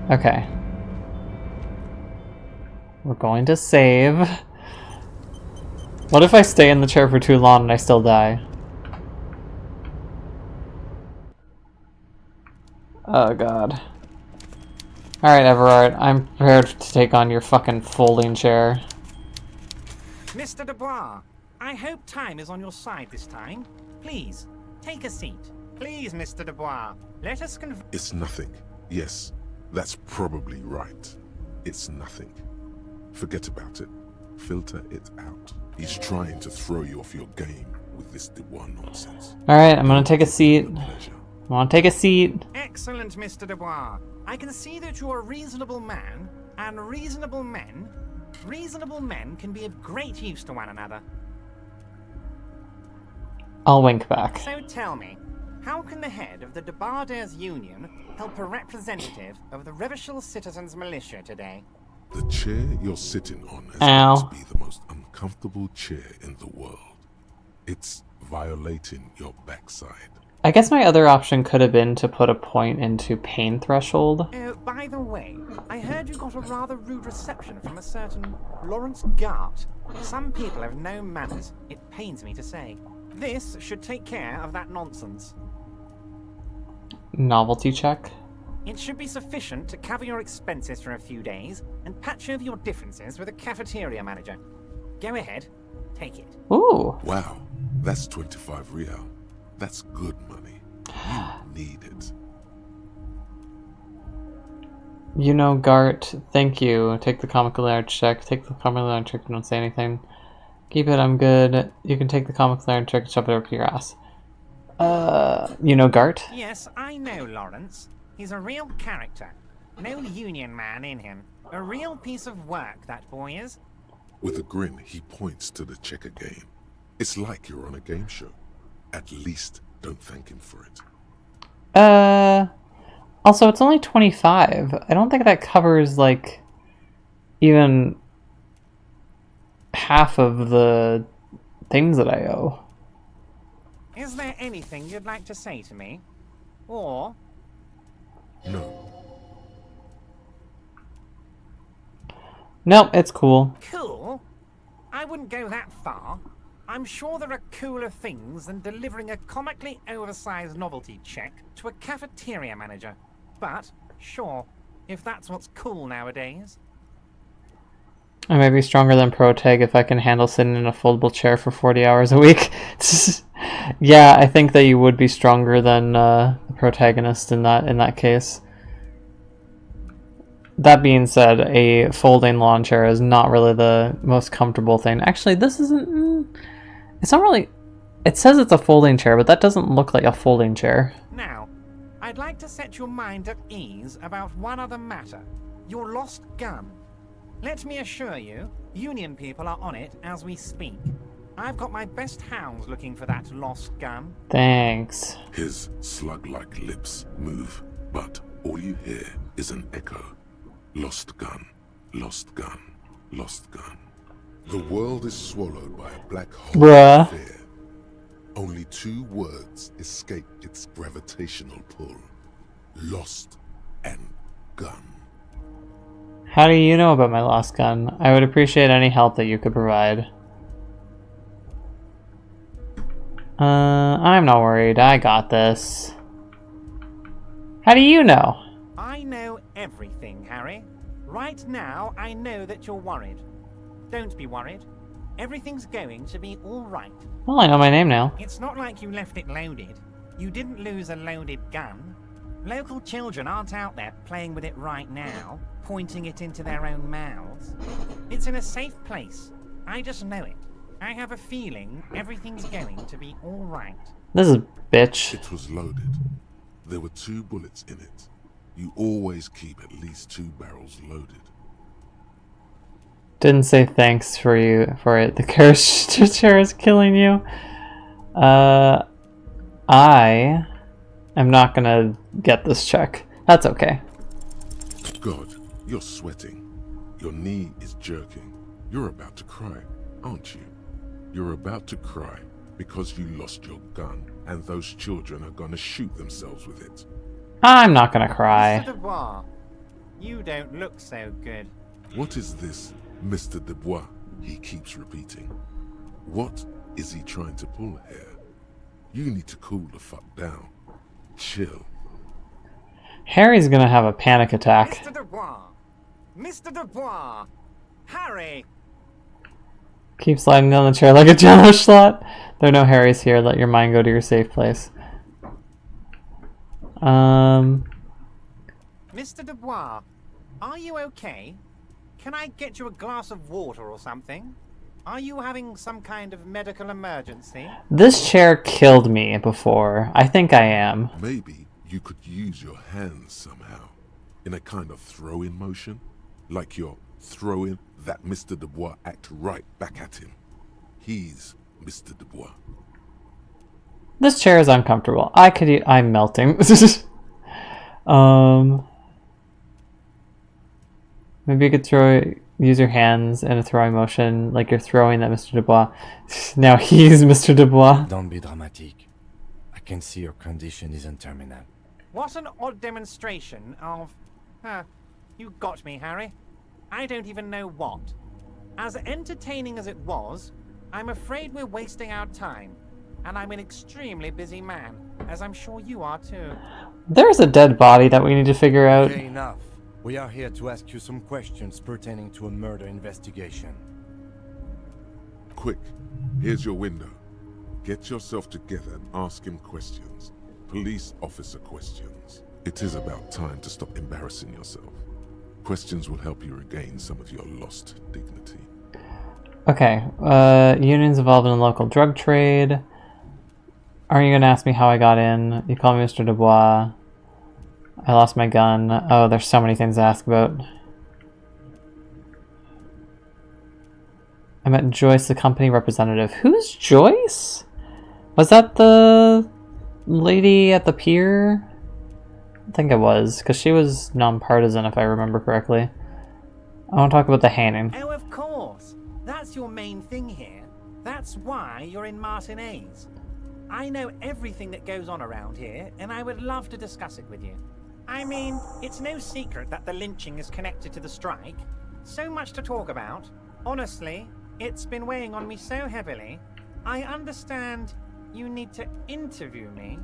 Okay. We're going to save. What if I stay in the chair for too long and I still die? Oh god. Alright, Everard, I'm prepared to take on your fucking folding chair. Mr. Dubois, I hope time is on your side this time. Please, take a seat. Please, Mr. Dubois, let us It's nothing. Yes, that's probably right. It's nothing. Forget about it. Filter it out. He's trying to throw you off your game with this Dubois nonsense. Alright, I'm gonna take a seat. I wanna take a seat. Excellent, Mr. Dubois. I can see that you're a reasonable man, and reasonable men can be of great use to one another. I'll wink back. So tell me, how can the head of the Debarders Union help a representative of the Revachol Citizens Militia today? The chair you're sitting on has got to be the most uncomfortable chair in the world. It's violating your backside. I guess my other option could have been to put a point into pain threshold. By the way, I heard you got a rather rude reception from a certain Lawrence Gart. Some people have no manners, it pains me to say. This should take care of that nonsense. Novelty check. It should be sufficient to cover your expenses for a few days and patch over your differences with a cafeteria manager. Go ahead, take it. Ooh. Wow, that's 25 real. That's good money. You need it. You know, Gart, thank you. Take the comic alert check. Take the comic alert check. Don't say anything. Keep it, I'm good. You can take the comic alert check and shove it up your ass. You know Gart? Yes, I know Lawrence. He's a real character. No union man in him. A real piece of work, that boy is. With a grin, he points to the checker game. It's like you're on a game show. At least don't thank him for it. Also, it's only 25. I don't think that covers, like, even half of the things that I owe. Is there anything you'd like to say to me? Or... No. Nope, it's cool. Cool? I wouldn't go that far. I'm sure there are cooler things than delivering a comically oversized novelty check to a cafeteria manager. But, sure, if that's what's cool nowadays. I may be stronger than Protag if I can handle sitting in a foldable chair for 40 hours a week. Yeah, I think that you would be stronger than the protagonist in that case. That being said, a folding lawn chair is not really the most comfortable thing. Actually, this isn't... It's not really... It says it's a folding chair, but that doesn't look like a folding chair. Now, I'd like to set your mind at ease about one other matter. Your lost gun. Let me assure you, Union people are on it as we speak. I've got my best hounds looking for that lost gun. Thanks. His slug-like lips move, but all you hear is an echo. Lost gun, lost gun, lost gun. The world is swallowed by a black hole of fear. Only 2 words escape its gravitational pull. Lost and gun. How do you know about my lost gun? I would appreciate any help that you could provide. I'm not worried. I got this. How do you know? I know everything, Harry. Right now, I know that you're worried. Don't be worried. Everything's going to be all right. Well, I know my name now. It's not like you left it loaded. You didn't lose a loaded gun. Local children aren't out there playing with it right now, pointing it into their own mouths. It's in a safe place. I just know it. I have a feeling everything's going to be all right. This is bitch. It was loaded. There were 2 bullets in it. You always keep at least 2 barrels loaded. Didn't say thanks for it. The chair is killing you. I am not gonna get this check. That's okay. God, you're sweating. Your knee is jerking. You're about to cry, aren't you? You're about to cry because you lost your gun, and those children are gonna shoot themselves with it. I'm not gonna cry. Mr. Dubois, you don't look so good. What is this, Mr. Dubois? He keeps repeating. What is he trying to pull here? You need to cool the fuck down. Chill. Harry's gonna have a panic attack. Mr. Dubois! Mr. Dubois! Harry! Keep sliding down the chair like a jello shot. There are no Harrys here. Let your mind go to your safe place. Mr. Dubois, are you okay? Can I get you a glass of water or something? Are you having some kind of medical emergency? This chair killed me before. I think I am. Maybe you could use your hands somehow. In a kind of throw-in motion. Like you're throwing that Mr. Dubois act right back at him. He's Mr. Dubois. This chair is uncomfortable. I'm melting. Maybe you could use your hands in a throwing motion like you're throwing that Mr. Dubois. Now he's Mr. Dubois. Don't be dramatic. I can see your condition isn't terminal. What an odd demonstration of... you got me, Harry. I don't even know what. As entertaining as it was, I'm afraid we're wasting our time. And I'm an extremely busy man, as I'm sure you are too. There's a dead body that we need to figure out. Okay, enough. We are here to ask you some questions pertaining to a murder investigation. Quick, here's your window. Get yourself together and ask him questions. Police officer questions. It is about time to stop embarrassing yourself. Questions will help you regain some of your lost dignity. Okay, unions involved in the local drug trade. Are you gonna ask me how I got in? You call me Mr. Dubois. I lost my gun. Oh, there's so many things to ask about. I met Joyce, the company representative. Who's Joyce? Was that the lady at the pier? I think it was, because she was nonpartisan, if I remember correctly. I want to talk about the hanging. Oh, of course. That's your main thing here. That's why you're in Martinez. I know everything that goes on around here, and I would love to discuss it with you. I mean, it's no secret that the lynching is connected to the strike. So much to talk about. Honestly, it's been weighing on me so heavily. I understand you need to interview me.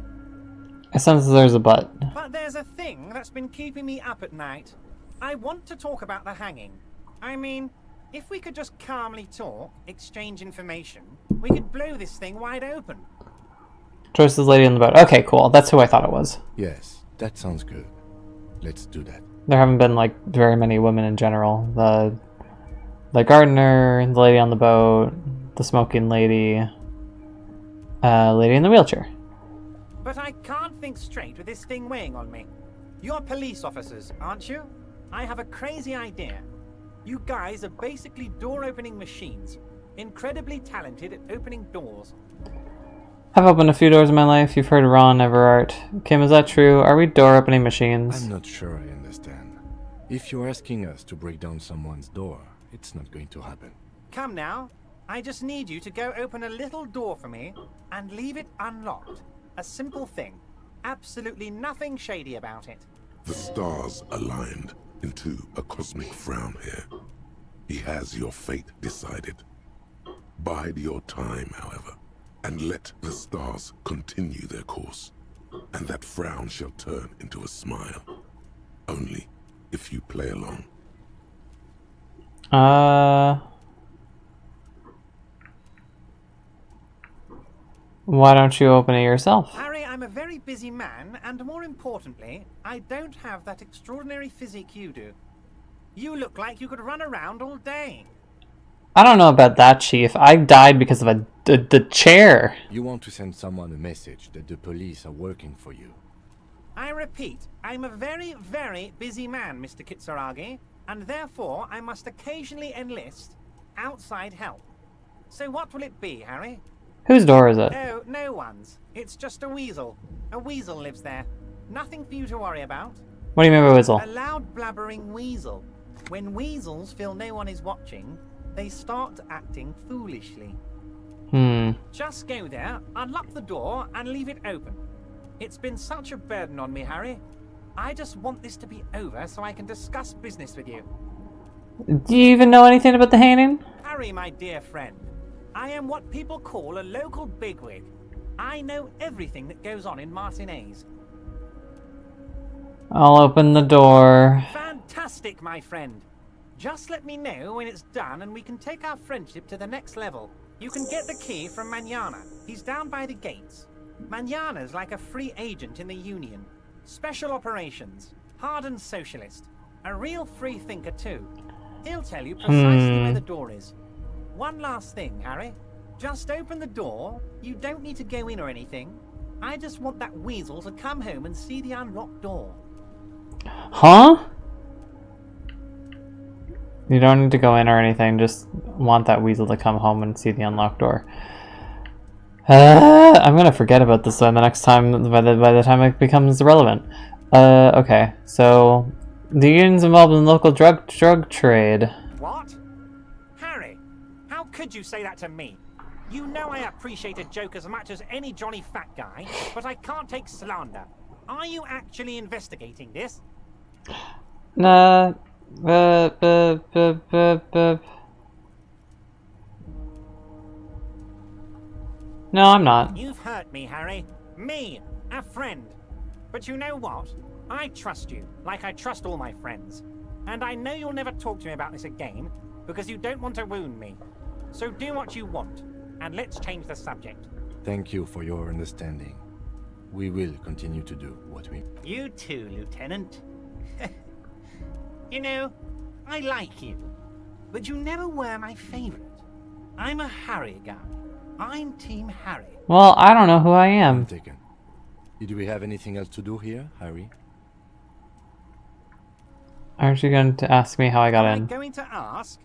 I sense there's a but. But there's a thing that's been keeping me up at night. I want to talk about the hanging. I mean, if we could just calmly talk, exchange information, we could blow this thing wide open. Joyce is the lady in the boat. Okay, cool. That's who I thought it was. Yes, that sounds good. Let's do that. There haven't been, like, very many women in general. The gardener, the lady on the boat, the smoking lady, lady in the wheelchair. But I can't think straight with this thing weighing on me. You're police officers, aren't you? I have a crazy idea. You guys are basically door-opening machines. Incredibly talented at opening doors. I've opened a few doors in my life. You've heard Ron Everart. Kim, is that true? Are we door-opening machines? I'm not sure I understand. If you're asking us to break down someone's door, it's not going to happen. Come now. I just need you to go open a little door for me and leave it unlocked. A simple thing. Absolutely nothing shady about it. The stars aligned into a cosmic frown here. He has your fate decided. Bide your time, however, and let the stars continue their course, and that frown shall turn into a smile. Only if you play along. Why don't you open it yourself? Harry, I'm a very busy man, and more importantly, I don't have that extraordinary physique you do. You look like you could run around all day. I don't know about that, Chief. I died because of the chair. You want to send someone a message that the police are working for you. I repeat, I'm a very, very busy man, Mr. Kitsuragi, and therefore I must occasionally enlist outside help. So what will it be, Harry? Whose door is it? Oh, no one's. It's just a weasel. A weasel lives there. Nothing for you to worry about. What do you mean by weasel? A loud blabbering weasel. When weasels feel no one is watching, they start acting foolishly. Just go there, unlock the door, and leave it open. It's been such a burden on me, Harry. I just want this to be over so I can discuss business with you. Do you even know anything about the hanging? Harry, my dear friend, I am what people call a local bigwig. I know everything that goes on in Martinez. I'll open the door. Fantastic, my friend. Just let me know when it's done and we can take our friendship to the next level. You can get the key from Manana. He's down by the gates. Manana's like a free agent in the Union. Special operations. Hardened socialist. A real free thinker too. He'll tell you precisely where the door is. One last thing, Harry. Just open the door. You don't need to go in or anything. I just want that weasel to come home and see the unlocked door. Huh? You don't need to go in or anything, just want that weasel to come home and see the unlocked door. I'm gonna forget about this one the next time, by the time it becomes relevant. Okay, so the union's involved in local drug trade. What? Harry, how could you say that to me? You know I appreciate a joke as much as any jolly fat guy, but I can't take slander. Are you actually investigating this? No, I'm not. You've hurt me, Harry. Me, a friend. But you know what? I trust you, like I trust all my friends. And I know you'll never talk to me about this again, because you don't want to wound me. So do what you want, and let's change the subject. Thank you for your understanding. We will continue to do what we... You too, Lieutenant. You know, I like you, but you never were my favorite. I'm a Harry guy. I'm Team Harry. Well, I don't know who I am. Taken. Did we have anything else to do here, Harry? Aren't you going to ask me how I got in? Am I going to ask?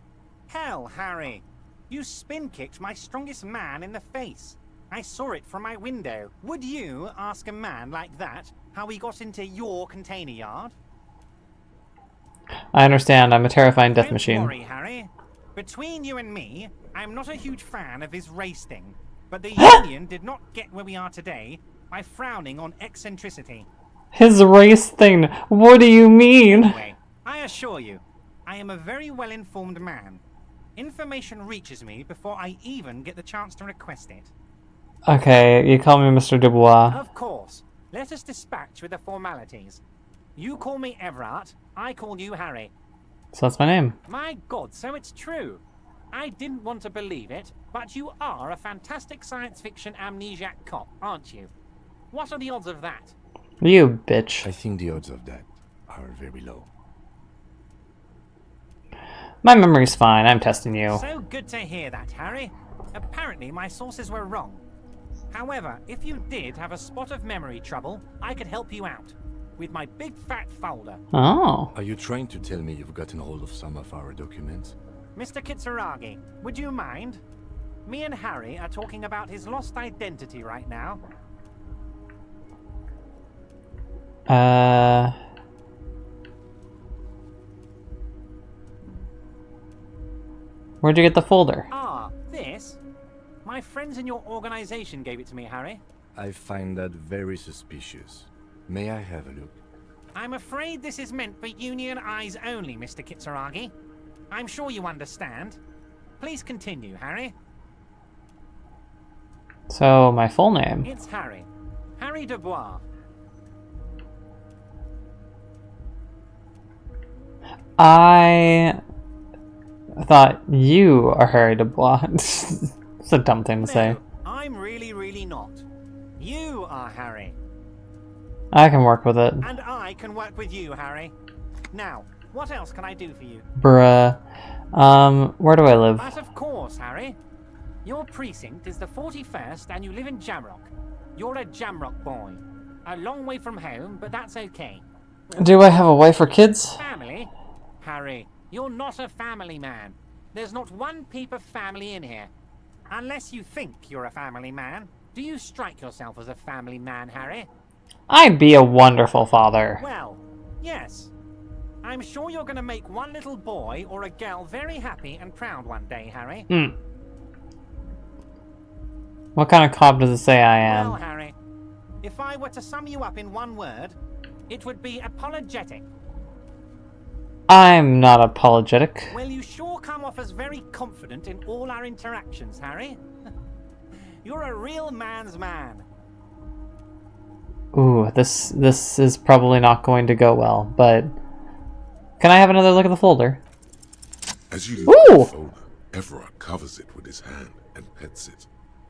Hell, Harry. You spin-kicked my strongest man in the face. I saw it from my window. Would you ask a man like that how he got into your container yard? I understand. I'm a terrifying death machine. Don't worry, Harry. Between you and me, I'm not a huge fan of his race thing. But the Union did not get where we are today by frowning on eccentricity. His race thing? What do you mean? Anyway, I assure you, I am a very well-informed man. Information reaches me before I even get the chance to request it. Okay, you call me Mr. Dubois. Of course. Let us dispatch with the formalities. You call me Everard, I call you Harry. So that's my name. My God, so it's true. I didn't want to believe it, but you are a fantastic science fiction amnesiac cop, aren't you? What are the odds of that? You bitch. I think the odds of that are very low. My memory's fine, I'm testing you. So good to hear that, Harry. Apparently my sources were wrong. However, if you did have a spot of memory trouble, I could help you out. With my big fat folder. Oh. Are you trying to tell me you've gotten hold of some of our documents? Mr. Kitsuragi, would you mind? Me and Harry are talking about his lost identity right now. Where'd you get the folder? Ah, this My friends in your organization gave it to me, Harry. I find that very suspicious. May I have a look? I'm afraid this is meant for Union eyes only, Mr. Kitsuragi. I'm sure you understand. Please continue, Harry. So, my full name. It's Harry. Harry Dubois. I thought you are Harry Dubois. It's a dumb thing to say. No, I'm really not. You are Harry. I can work with it. And I can work with you, Harry. Now, what else can I do for you? Bruh. Where do I live? But of course, Harry. Your precinct is the 41st and you live in Jamrock. You're a Jamrock boy. A long way from home, but that's okay. Do I have a wife or kids? Family? Harry, you're not a family man. There's not one peep of family in here. Unless you think you're a family man. Do you strike yourself as a family man, Harry? I'd be a wonderful father. Well, yes. I'm sure you're going to make one little boy or a girl very happy and proud one day, Harry. What kind of cop does it say I am? Well, Harry, if I were to sum you up in one word, it would be apologetic. I'm not apologetic. Well, you sure come off as very confident in all our interactions, Harry. You're a real man's man. Ooh, this is probably not going to go well, but... Can I have another look at the folder? As you look at the folder, Everard covers it with his hand and pets it.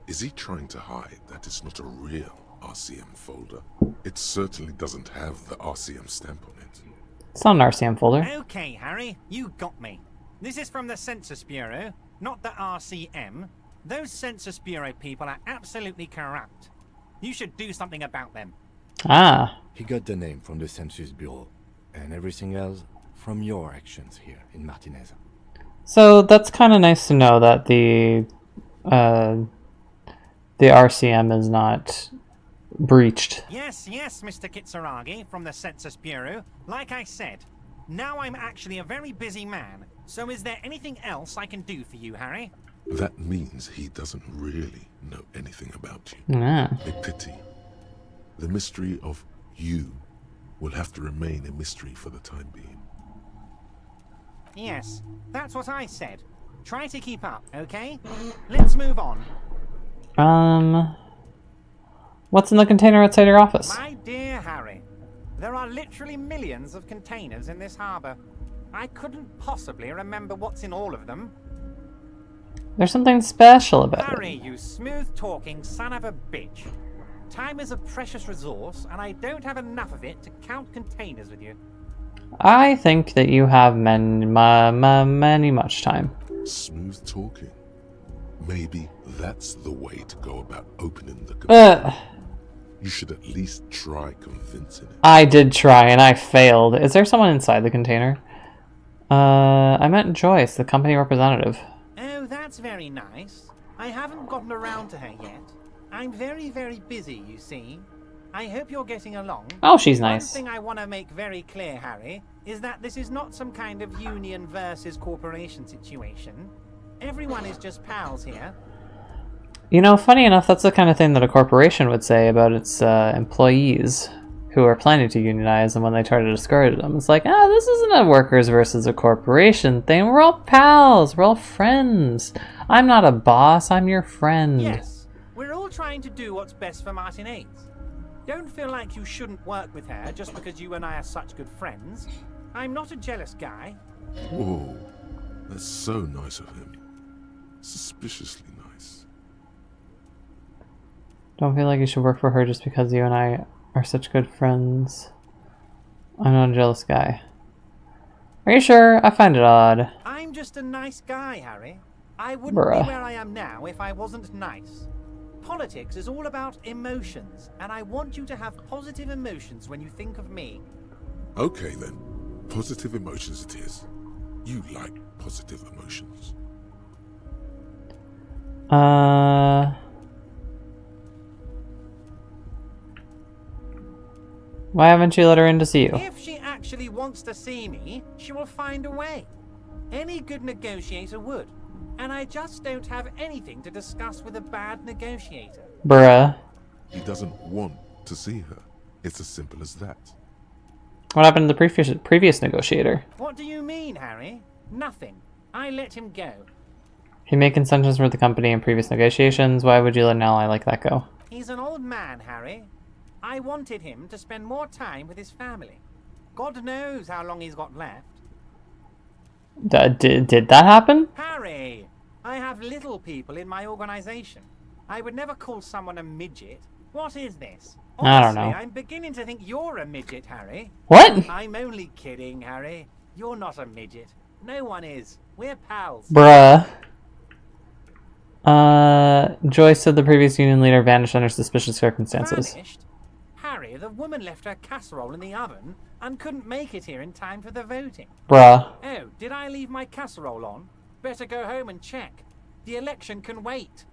Is he trying to hide that it's not a real RCM folder? It certainly doesn't have the RCM stamp on it. It's not an RCM folder. Okay, Harry, you got me. This is from the Census Bureau, not the RCM. Those Census Bureau people are absolutely corrupt. You should do something about them. Ah. He got the name from the Census Bureau, and everything else from your actions here in Martinez. So that's kind of nice to know that the RCM is not breached. Yes, Mr. Kitsuragi from the Census Bureau. Like I said, now I'm actually a very busy man. So is there anything else I can do for you, Harry? That means he doesn't really know anything about you. Ah. A pity. The mystery of you will have to remain a mystery for the time being. Yes, that's what I said. Try to keep up, okay? Let's move on. What's in the container outside your office? My dear Harry, there are literally millions of containers in this harbor. I couldn't possibly remember what's in all of them. There's something special about Harry, it. you smooth-talking son of a bitch. Time is a precious resource, and I don't have enough of it to count containers with you. I think that you have many much time. Smooth talking. Maybe that's the way to go about opening the container. You should at least try convincing it. I did try, and I failed. Is there someone inside the container? I met Joyce, the company representative. Oh, that's very nice. I haven't gotten around to her yet. I'm very busy, you see. I hope you're getting along. Oh, she's nice. One thing I want to make very clear, Harry, is that this is not some kind of union versus corporation situation. Everyone is just pals here. You know, funny enough, that's the kind of thing that a corporation would say about its employees who are planning to unionize, and when they try to discourage them, it's like, this isn't a workers versus a corporation thing. We're all pals. We're all friends. I'm not a boss. I'm your friend. Yes, we're all trying to do what's best for Martinez. Don't feel like you shouldn't work with her just because you and I are such good friends. I'm not a jealous guy. Whoa, that's so nice of him. Suspiciously nice. Don't feel like you should work for her just because you and I are such good friends. I'm not a jealous guy. Are you sure? I find it odd. I'm just a nice guy, Harry. I wouldn't be where I am now if I wasn't nice. Politics is all about emotions, and I want you to have positive emotions when you think of me. Okay then, positive emotions it is. You like positive emotions. Why haven't you let her in to see you? If she actually wants to see me, she will find a way. Any good negotiator would. And I just don't have anything to discuss with a bad negotiator. Bruh. He doesn't want to see her. It's as simple as that. What happened to the previous negotiator? What do you mean, Harry? Nothing. I let him go. He made concessions for the company in previous negotiations. Why would you let an ally like that go? He's an old man, Harry. I wanted him to spend more time with his family. God knows how long he's got left. Did that happen? Harry, I have little people in my organization. I would never call someone a midget. What is this? Honestly, I don't know. I'm beginning to think you're a midget, Harry. What? I'm only kidding, Harry. You're not a midget. No one is. We're pals. Bruh. Joyce said the previous union leader vanished under suspicious circumstances. Vanished? Harry, the woman left her casserole in the oven and couldn't make it here in time for the voting. Bruh. Oh, did I leave my casserole on? Better go home and check. The election can wait.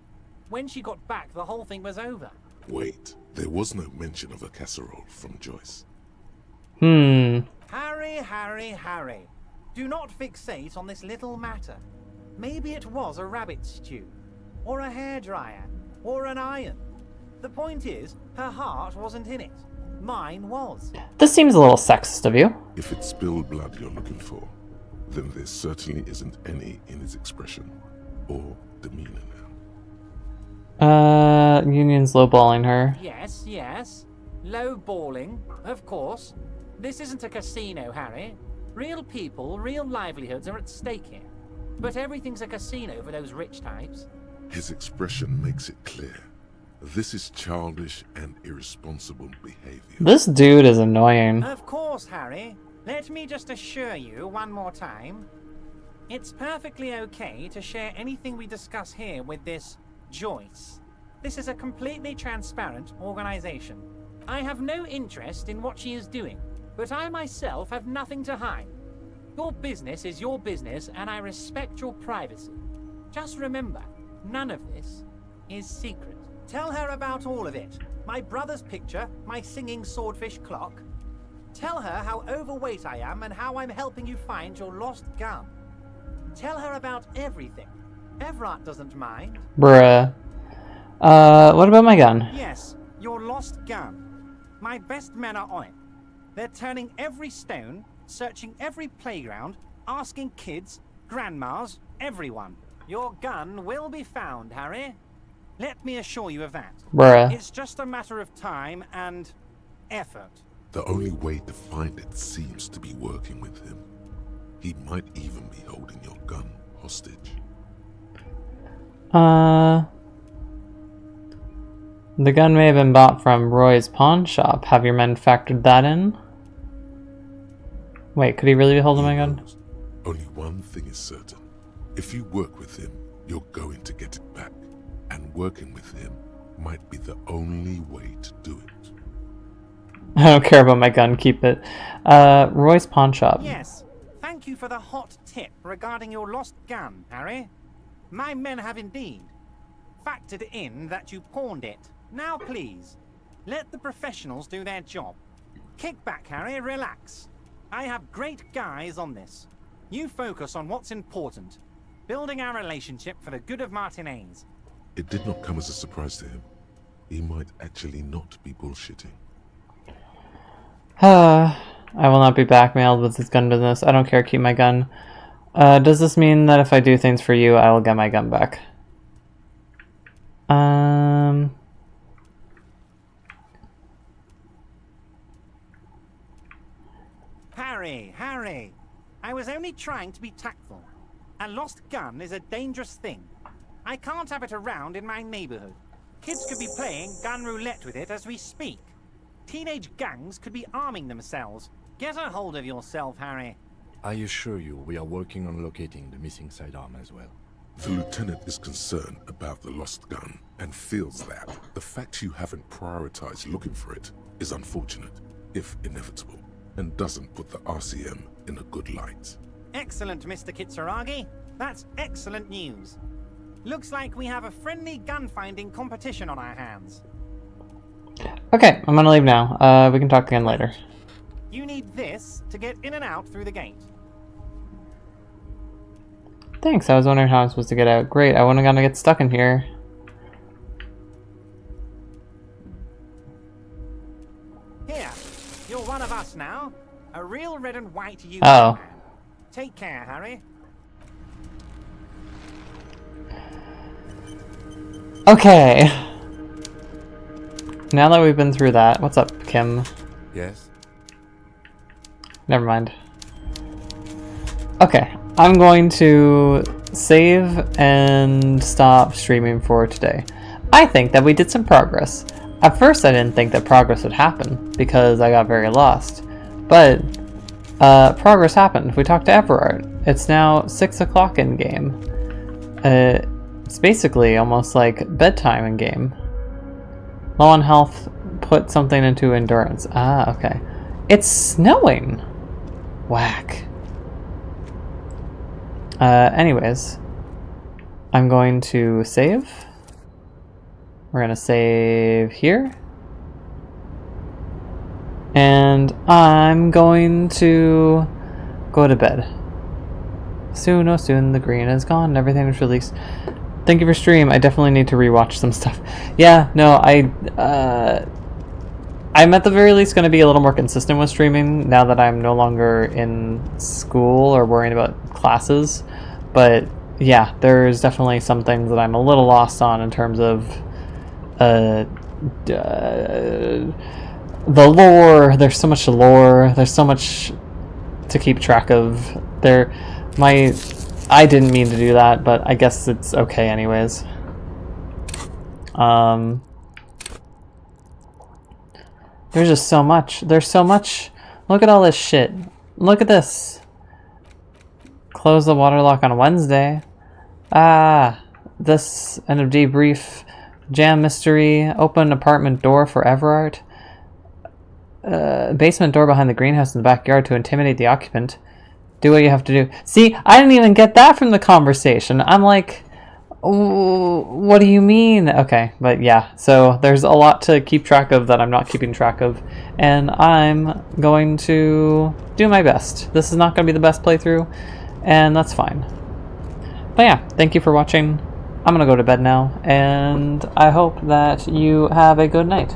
When she got back, the whole thing was over. Wait, there was no mention of a casserole from Joyce. Harry, Harry, Harry. Do not fixate on this little matter. Maybe it was a rabbit stew, or a hairdryer, or an iron. The point is, her heart wasn't in it. Mine was. This seems a little sexist of you. If it's spilled blood you're looking for, then there certainly isn't any in his expression or demeanor now. Union's lowballing her. Yes, yes. Low balling, of course. This isn't a casino, Harry. Real people, real livelihoods are at stake here. But everything's a casino for those rich types. His expression makes it clear. This is childish and irresponsible behavior. This dude is annoying. Of course, Harry. Let me just assure you one more time. It's perfectly okay to share anything we discuss here with this Joyce. This is a completely transparent organization. I have no interest in what she is doing, but I myself have nothing to hide. Your business is your business, and I respect your privacy. Just remember, none of this is secret. Tell her about all of it. My brother's picture, my singing swordfish clock. Tell her how overweight I am and how I'm helping you find your lost gun. Tell her about everything. Everard doesn't mind. Bruh. What about my gun? Yes, your lost gun. My best men are on it. They're turning every stone, searching every playground, asking kids, grandmas, everyone. Your gun will be found, Harry. Let me assure you of that. Bruh. It's just a matter of time and effort. The only way to find it seems to be working with him. He might even be holding your gun hostage. The gun may have been bought from Roy's pawn shop. Have your men factored that in? Wait, could he really be holding my gun? Only one thing is certain. If you work with him, you're going to get it back. And working with him might be the only way to do it. I don't care about my gun, keep it. Roy's pawn shop. Yes, thank you for the hot tip regarding your lost gun, Harry. My men have indeed factored in that you pawned it. Now please, let the professionals do their job. Kick back, Harry, relax. I have great guys on this. You focus on what's important. Building our relationship for the good of Martinez. It did not come as a surprise to him. He might actually not be bullshitting. I will not be blackmailed with this gun business. I don't care, keep my gun. Does this mean that if I do things for you, I will get my gun back? Harry, I was only trying to be tactful. A lost gun is a dangerous thing. I can't have it around in my neighborhood. Kids could be playing gun roulette with it as we speak. Teenage gangs could be arming themselves. Get a hold of yourself, Harry. I assure you, we are working on locating the missing sidearm as well. The lieutenant is concerned about the lost gun and feels that the fact you haven't prioritized looking for it is unfortunate, if inevitable, and doesn't put the RCM in a good light. Excellent, Mr. Kitsuragi. That's excellent news. Looks like we have a friendly gun-finding competition on our hands. Okay, I'm gonna leave now. We can talk again later. You need this to get in and out through the gate. Thanks, I was wondering how I'm supposed to get out. Great, I wasn't gonna get stuck in here. Here, you're one of us now. A real red and white union Oh. man. Take care, Harry. Okay. Now that we've been through that, what's up, Kim? Yes? Never mind. Okay, I'm going to save and stop streaming for today. I think that we did some progress. At first I didn't think that progress would happen, because I got very lost. But, progress happened. We talked to Everard. It's now 6 o'clock in game. It's basically almost like bedtime in game. Low on health, put something into endurance. Ah, okay. It's snowing! Whack. Anyways. I'm going to save. We're gonna save here. And I'm going to go to bed. Soon, oh soon, the green is gone and everything is released. Thank you for stream. I definitely need to rewatch some stuff. Yeah, no, I'm at the very least going to be a little more consistent with streaming now that I'm no longer in school or worrying about classes. But yeah, there's definitely some things that I'm a little lost on in terms of the lore. There's so much lore. There's so much to keep track of. I didn't mean to do that, but I guess it's okay anyways. There's just so much. There's so much. Look at all this shit. Look at this. Close the water lock on Wednesday. This end of debrief. Jam mystery. Open apartment door for Everard. Basement door behind the greenhouse in the backyard to intimidate the occupant. Do what you have to do. See, I didn't even get that from the conversation. I'm like, what do you mean? Okay, but yeah, so there's a lot to keep track of that I'm not keeping track of, and I'm going to do my best. This is not going to be the best playthrough, and that's fine. But yeah, thank you for watching. I'm going to go to bed now, and I hope that you have a good night.